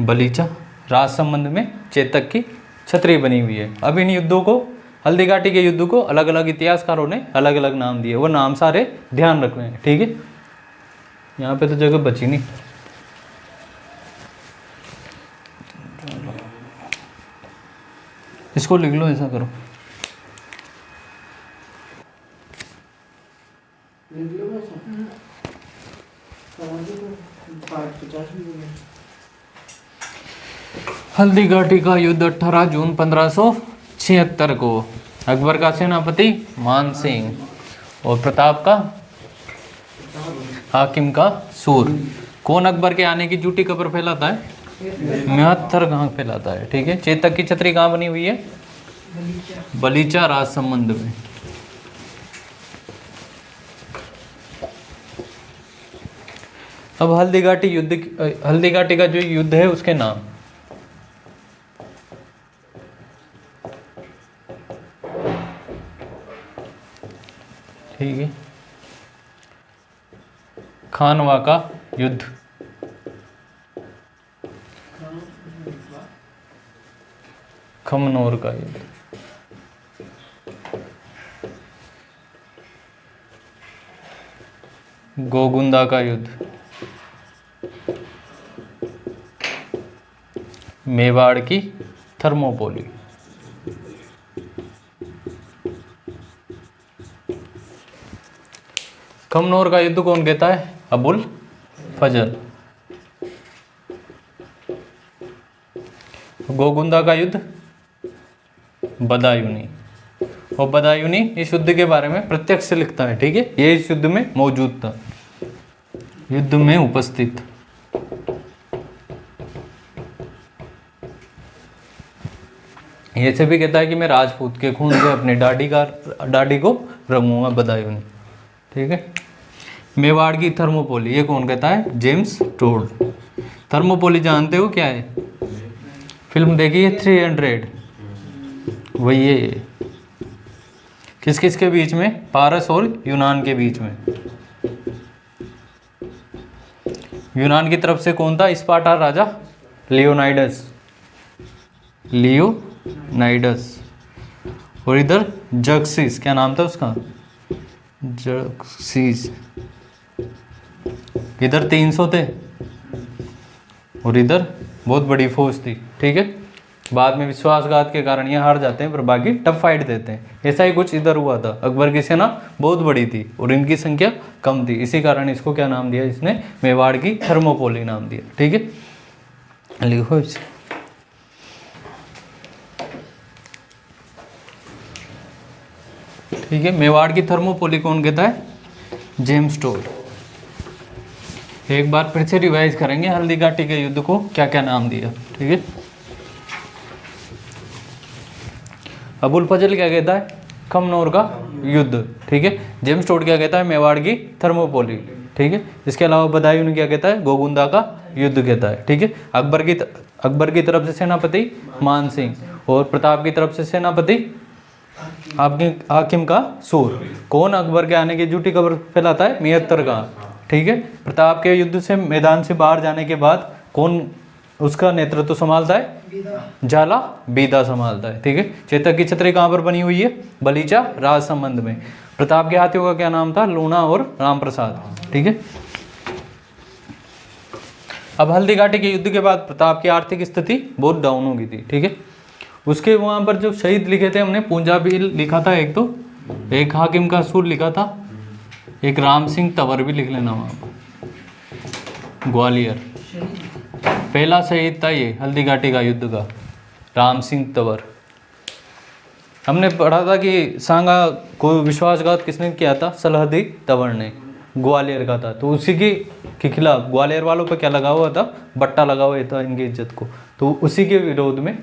बलीचा राजसमंद में चेतक की छतरी बनी हुई है। अब इन युद्धों को, हल्दीघाटी के युद्ध को अलग अलग इतिहासकारों ने अलग अलग नाम दिए, वो नाम सारे ध्यान रखने हैं। ठीक है, यहाँ पे तो जगह बची नहीं, इसको लिख लो, ऐसा करो। हल्दीघाटी का युद्ध 18 जून 1576 को। अकबर का सेनापति मान सिंह और प्रताप का हाकिम का सूर। कौन अकबर के आने की झूठी खबर फैलाता है, मिहत्तर खां फैलाता है। ठीक है, चेतक की छतरी कहाँ बनी हुई है, बलीचा राजसमंद में। अब हल्दीघाटी का जो युद्ध है उसके नाम, ठीक है, खानवा का युद्ध, खमनोर का युद्ध, गोगुंदा का युद्ध, मेवाड़ की थर्मोपोली। खमनोर का युद्ध कौन कहता है, अबुल फजल। गोगुंदा का युद्ध बदायूनी। और बदायूनी इस युद्ध के बारे में प्रत्यक्ष से लिखता है, ठीक है, ये इस युद्ध में मौजूद था, युद्ध में उपस्थित। ऐसे भी कहता है कि मैं राजपूत के खून से अपनी दाढ़ी को रंगूंगा, बदायूनी, ठीक है। मेवाड़ की थर्मोपोली, ये कौन कहता है? James Tod. थर्मोपोली जानते हो क्या है? फिल्म देखी है 300, वही है ये। किस किस के बीच में? पारस और यूनान के बीच में। यूनान की तरफ से कौन था? स्पार्टा राजा लियोनाइडस, और इधर जर्क्सिस, क्या नाम था उसका? जर्क्सिस। इधर 300 थे और इधर बहुत बड़ी फौज थी, ठीक है। बाद में विश्वासघात के कारण ये हार जाते हैं, पर बाकी टफ फाइट देते हैं। ऐसा ही कुछ इधर हुआ था। अकबर की सेना बहुत बड़ी थी और इनकी संख्या कम थी, इसी कारण इसको क्या नाम दिया? इसने मेवाड़ की थर्मोपोली नाम दिया, ठीक है। लिखो इसे। ठीक है, मेवाड़ की थर्मोपोली कौन कहता है? James Tod. एक बार फिर से रिवाइज करेंगे हल्दी घाटी के युद्ध को क्या क्या नाम दिया, ठीक है। अबुल फजल क्या कहता है? कमनौर का युद्ध, ठीक है। जेम्स टोड क्या कहता है? मेवाड़ की थर्मोपोली, ठीक है। इसके अलावा बदायूं क्या कहता है? गोगुंदा का युद्ध कहता है, ठीक है। अकबर की तरफ से सेनापति मान सिंह और प्रताप की तरफ से सेनापति हाकिम का सूर। कौन अकबर के आने की झूठी खबर फैलाता है? 73 का, ठीक है। प्रताप के युद्ध से मैदान से बाहर जाने के बाद कौन उसका नेतृत्व संभालता है? झाला बीदा संभालता है, ठीक है। चेतक की छतरी कहाँ पर बनी हुई है? बलीचा राजसमंद में। प्रताप के हाथियों का क्या नाम था? लूणा और राम प्रसाद, ठीक है। अब हल्दी घाटी के युद्ध के बाद प्रताप की आर्थिक स्थिति बहुत डाउन हो गई थी, ठीक है। उसके वहाँ पर जो शहीद लिखे थे हमने, पूंजाबी लिखा था एक, तो एक हाकिम का सूर लिखा था, एक राम सिंह तंवर भी लिख लेना वहाँ पर, ग्वालियर। पहला शहीद था ये हल्दी घाटी का युद्ध का, राम सिंह तंवर। हमने पढ़ा था कि सांगा को विश्वासघात किसने किया था? सलहदी तंवर ने, ग्वालियर का था। तो उसी के खिलाफ ग्वालियर वालों पर क्या लगा हुआ था? बट्टा लगा हुआ था इनकी इज्जत को। तो उसी के विरोध में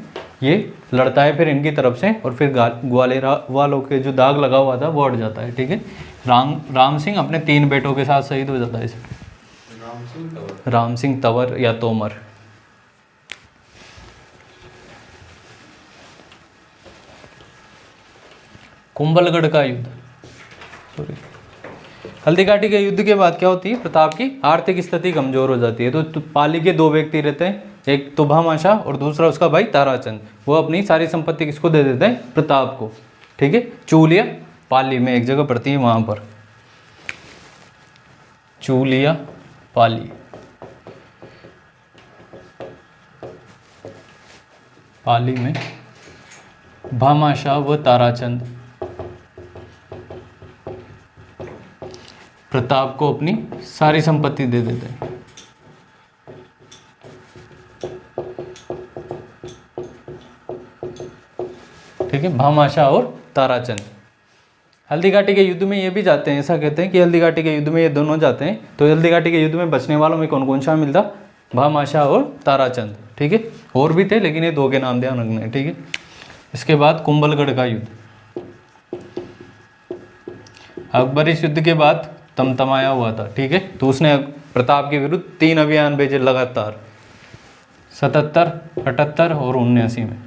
ये लड़ता है फिर इनकी तरफ से, और फिर ग्वालियर वालों के जो दाग लगा हुआ था वो हट जाता है, ठीक है। राम सिंह अपने 3 बेटों के साथ शहीद हो जाता है इसमें। राम सिंह तंवर या तोमर। कुंभलगढ़ का युद्ध, सॉरी, हल्दी घाटी के युद्ध के बाद क्या होती है? प्रताप की आर्थिक स्थिति कमजोर हो जाती है। तो पाली के 2 व्यक्ति रहते हैं, एक तो भामाशाह और दूसरा उसका भाई ताराचंद। वो अपनी सारी संपत्ति किसको दे देते हैं? प्रताप को, ठीक है। चूलिया पाली में एक जगह पड़ती है, वहां पर चूलिया पाली, पाली में भामाशाह व ताराचंद प्रताप को अपनी सारी संपत्ति दे देते हैं। ठीक है, भामाशाह और ताराचंद। हल्दी घाटी के युद्ध में ये भी जाते हैं, ऐसा कहते हैं कि हल्दी घाटी के युद्ध में ये दोनों जाते हैं। तो हल्दी घाटी के युद्ध में बचने वालों में कौन कौन शामिल था? भामाशाह और ताराचंद, ठीक है। और भी थे लेकिन ये 2 के नाम ध्यान रखना है, ठीक है। इसके बाद कुंभलगढ़ का युद्ध। अकबर इस युद्ध के बाद तमतमाया हुआ था, ठीक है। तो उसने प्रताप के विरुद्ध 3 अभियान भेजे लगातार, 77, 78 और 79 में,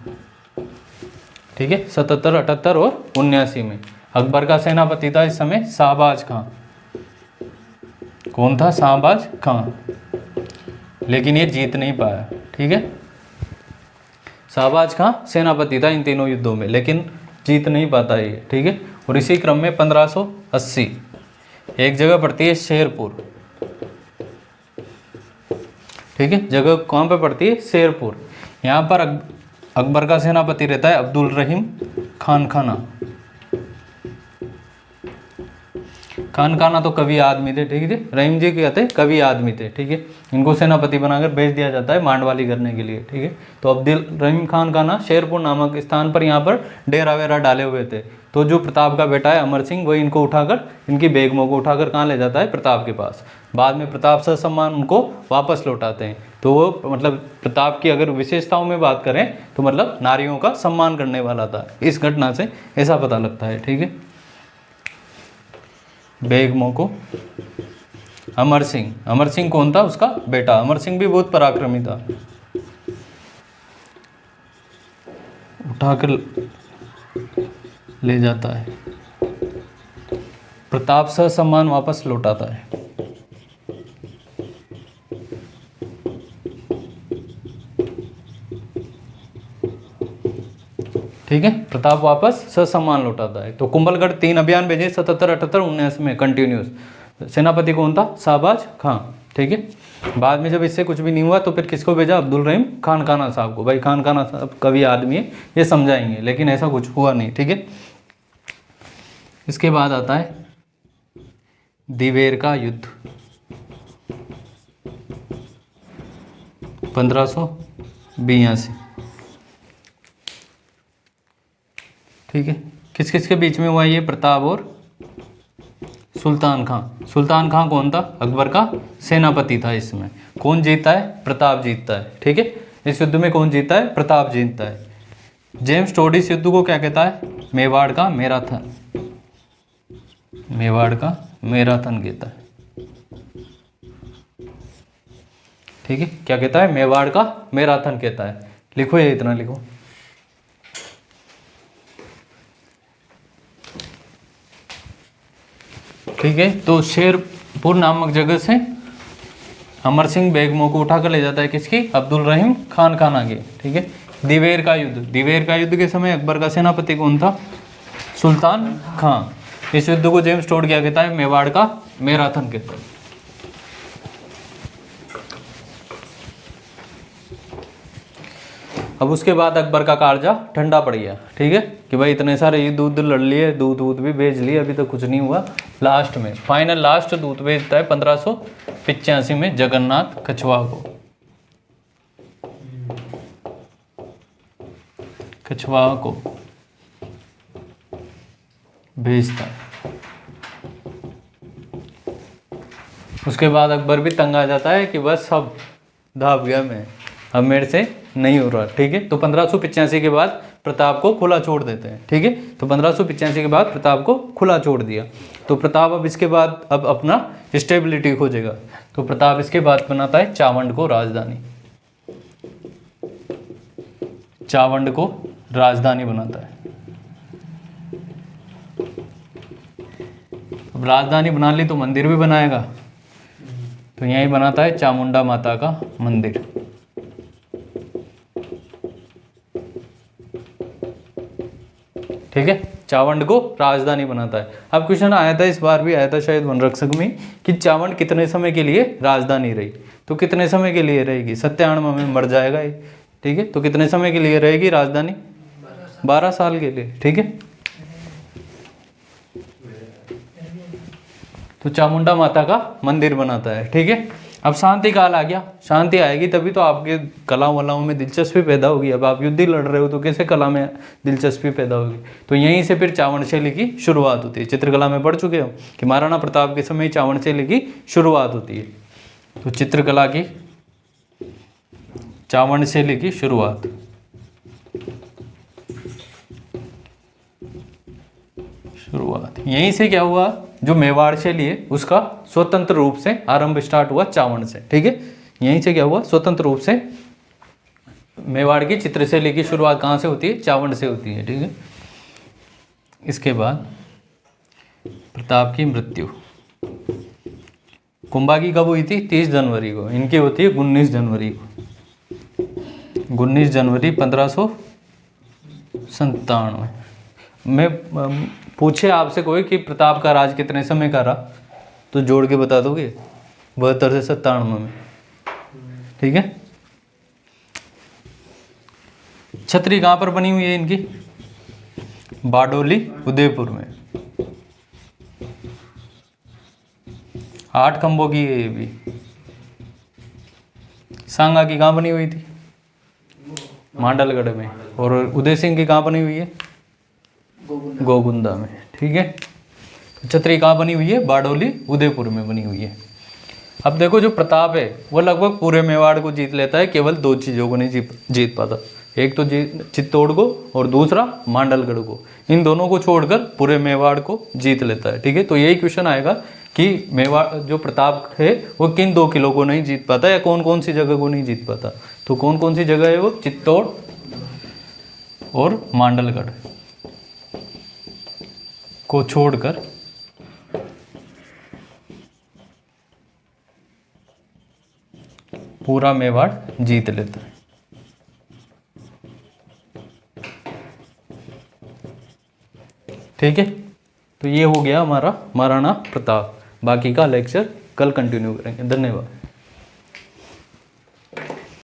ठीक है। 77, 78 और 79 में। अकबर का सेनापति था इस समय शाहबाज खां। कौन था? शाहबाज खां। लेकिन ये जीत नहीं पाया, ठीक है। शाहबाज खां सेनापति था इन तीनों युद्धों में, लेकिन जीत नहीं पाता ये, ठीक है। और इसी क्रम में 1580 एक जगह पड़ती है शेरपुर, ठीक है। जगह कहाँ पे पड़ती है? शेरपुर। यहाँ पर अकबर का सेनापति रहता है अब्दुल रहीम खान खाना। खानकाना तो कवि आदमी थे, ठीक है। रहीम जी क्या थे, कवि आदमी थे, ठीक है। इनको सेनापति बनाकर भेज दिया जाता है मांडवाली करने के लिए, ठीक है। तो अब्दुल रहीम खानकाना शेरपुर नामक स्थान पर यहाँ पर डेरा वेरा डाले हुए थे। तो जो प्रताप का बेटा है अमर सिंह, वही इनको उठाकर, इनकी बेगमों को उठाकर कहाँ ले जाता है, प्रताप के पास। बाद में प्रताप ससम्मान उनको वापस लौटाते हैं। तो वो मतलब प्रताप की अगर विशेषताओं में बात करें तो मतलब नारियों का सम्मान करने वाला था। इस घटना से ऐसा पता लगता है, ठीक है। बेगमों को अमर सिंह कौन था, उसका बेटा। अमर सिंह भी बहुत पराक्रमी था। उठाकर ले जाता है, प्रताप ससम्मान वापस लौटाता है, ठीक है। प्रताप वापस ससम्मान लौटाता है। तो कुंभलगढ़ 3 अभियान भेजे 77, 78, 19 में कंटिन्यूस। सेनापति कौन था, शाहबाज खां, ठीक है। बाद में जब इससे कुछ भी नहीं हुआ तो फिर किसको भेजा, अब्दुल रहीम खानकाना साहब को। भाई खानकाना साहब कवि आदमी है, ये समझाएंगे, लेकिन ऐसा कुछ हुआ नहीं, ठीक है। इसके बाद आता है दिवेर का युद्ध 1582, ठीक है। किस किस के बीच में हुआ ये, प्रताप और सुल्तान खां। सुल्तान खां कौन था, अकबर का सेनापति था। इसमें कौन जीतता है, प्रताप जीतता है, ठीक है। इस युद्ध में कौन जीतता है, प्रताप जीतता है। जेम्स टोड इस युद्ध को क्या कहता है, मेवाड़ का मैराथन, मेवाड़ का मैराथन कहता है, ठीक है। क्या कहता है, मेवाड़ का मैराथन कहता है। लिखो ये, इतना लिखो। ठीक है। तो शेरपुर नामक जगह से अमर सिंह बेगमों को उठाकर ले जाता है, किसकी, अब्दुल रहीम खानकाना की, ठीक है। दिवेर का युद्ध, दिवेर का युद्ध के समय अकबर का सेनापति कौन था, सुल्तान खां। इस युद्ध को जेम्स टोड क्या कहता है, मेवाड़ का मैराथन कहता है। अब उसके बाद अकबर का कालजा ठंडा पड़ गया, ठीक है, कि भाई इतने सारे युद्ध लड़ लिए, दूध भी भेज लिए, अभी तो कुछ नहीं हुआ। लास्ट में फाइनल लास्ट दूत भेजता है 1585 में जगन्नाथ कछवाहा को, कछवाहा को भेजता है। उसके बाद अकबर भी तंग आ जाता है कि बस अब दाब गया मैं, अब मेरे से नहीं हो रहा, ठीक है। तो 1585 के बाद प्रताप को खुला छोड़ देते हैं, ठीक है। तो 1585 के बाद प्रताप को खुला छोड़ दिया। तो प्रताप अब इसके बाद अब अपना स्टेबिलिटी खोजेगा। तो प्रताप इसके बाद बनाता है चावंड को राजधानी, चावंड को राजधानी बनाता है। अब राजधानी बना ली तो मंदिर भी बनाएगा, तो यहीं बनाता है चामुंडा माता का मंदिर, ठीक है। चावंड को राजधानी बनाता है। अब क्वेश्चन आया था, इस बार भी आया था शायद वनरक्षक में, कि चावंड कितने समय के लिए राजधानी रही। तो कितने समय के लिए रहेगी, 97 में मर जाएगा ये, ठीक है। तो कितने समय के लिए रहेगी राजधानी, 12 साल के लिए, ठीक है। तो चामुंडा माता का मंदिर बनाता है, ठीक है। अब शांति काल आ गया, शांति आएगी तभी तो आपके कला वलाओं में दिलचस्पी पैदा होगी। अब आप युद्ध ही लड़ रहे हो तो कैसे कला में दिलचस्पी पैदा होगी। तो यहीं से फिर चावंड शैली की शुरुआत होती है। चित्रकला में पढ़ चुके हो कि महाराणा प्रताप के समय चावंड शैली की शुरुआत होती है। तो चित्रकला की चावंड शैली की शुरुआत, यहीं से क्या हुआ, जो मेवाड़ शैली है उसका स्वतंत्र रूप से आरंभ स्टार्ट हुआ चावंड से, ठीक है। यहीं से क्या हुआ, स्वतंत्र रूप से मेवाड़ की चित्र शैली की शुरुआत कहाँ से होती है, चावंड से होती है, ठीक है। इसके बाद प्रताप की मृत्यु कुंभा की कब हुई थी, 30 जनवरी को। इनकी होती है 19 जनवरी को, 19 जनवरी 1597 में। पूछे आपसे कोई कि प्रताप का राज कितने समय का रहा, तो जोड़ के बता दोगे, 72 से 97 में, ठीक है। छतरी कहाँ पर बनी हुई है इनकी, बारडोली उदयपुर में, 8 खंभों की है ये भी। सांगा की कहाँ बनी हुई थी? मांडलगढ़ में। और उदय सिंह की कहाँ बनी हुई है? गोगुंदा में। ठीक है। छतरी कहाँ बनी हुई है? बारडोली उदयपुर में बनी हुई है। अब देखो जो प्रताप है वो लगभग पूरे मेवाड़ को जीत लेता है, केवल 2 चीज़ों को नहीं जीत पाता। एक तो चित्तौड़ को और दूसरा मांडलगढ़ को। इन दोनों को छोड़कर पूरे मेवाड़ को जीत लेता है। ठीक है। तो यही क्वेश्चन आएगा कि मेवाड़ जो प्रताप है वो किन 2 किलों को नहीं जीत पाता या कौन कौन सी जगह को नहीं जीत पाता। तो कौन कौन सी जगह है वो? चित्तौड़ और मांडलगढ़ को छोड़कर पूरा मेवाड़ जीत लेता है। ठीक है। तो ये हो गया हमारा महाराणा प्रताप। बाकी का लेक्चर कल कंटिन्यू करेंगे। धन्यवाद।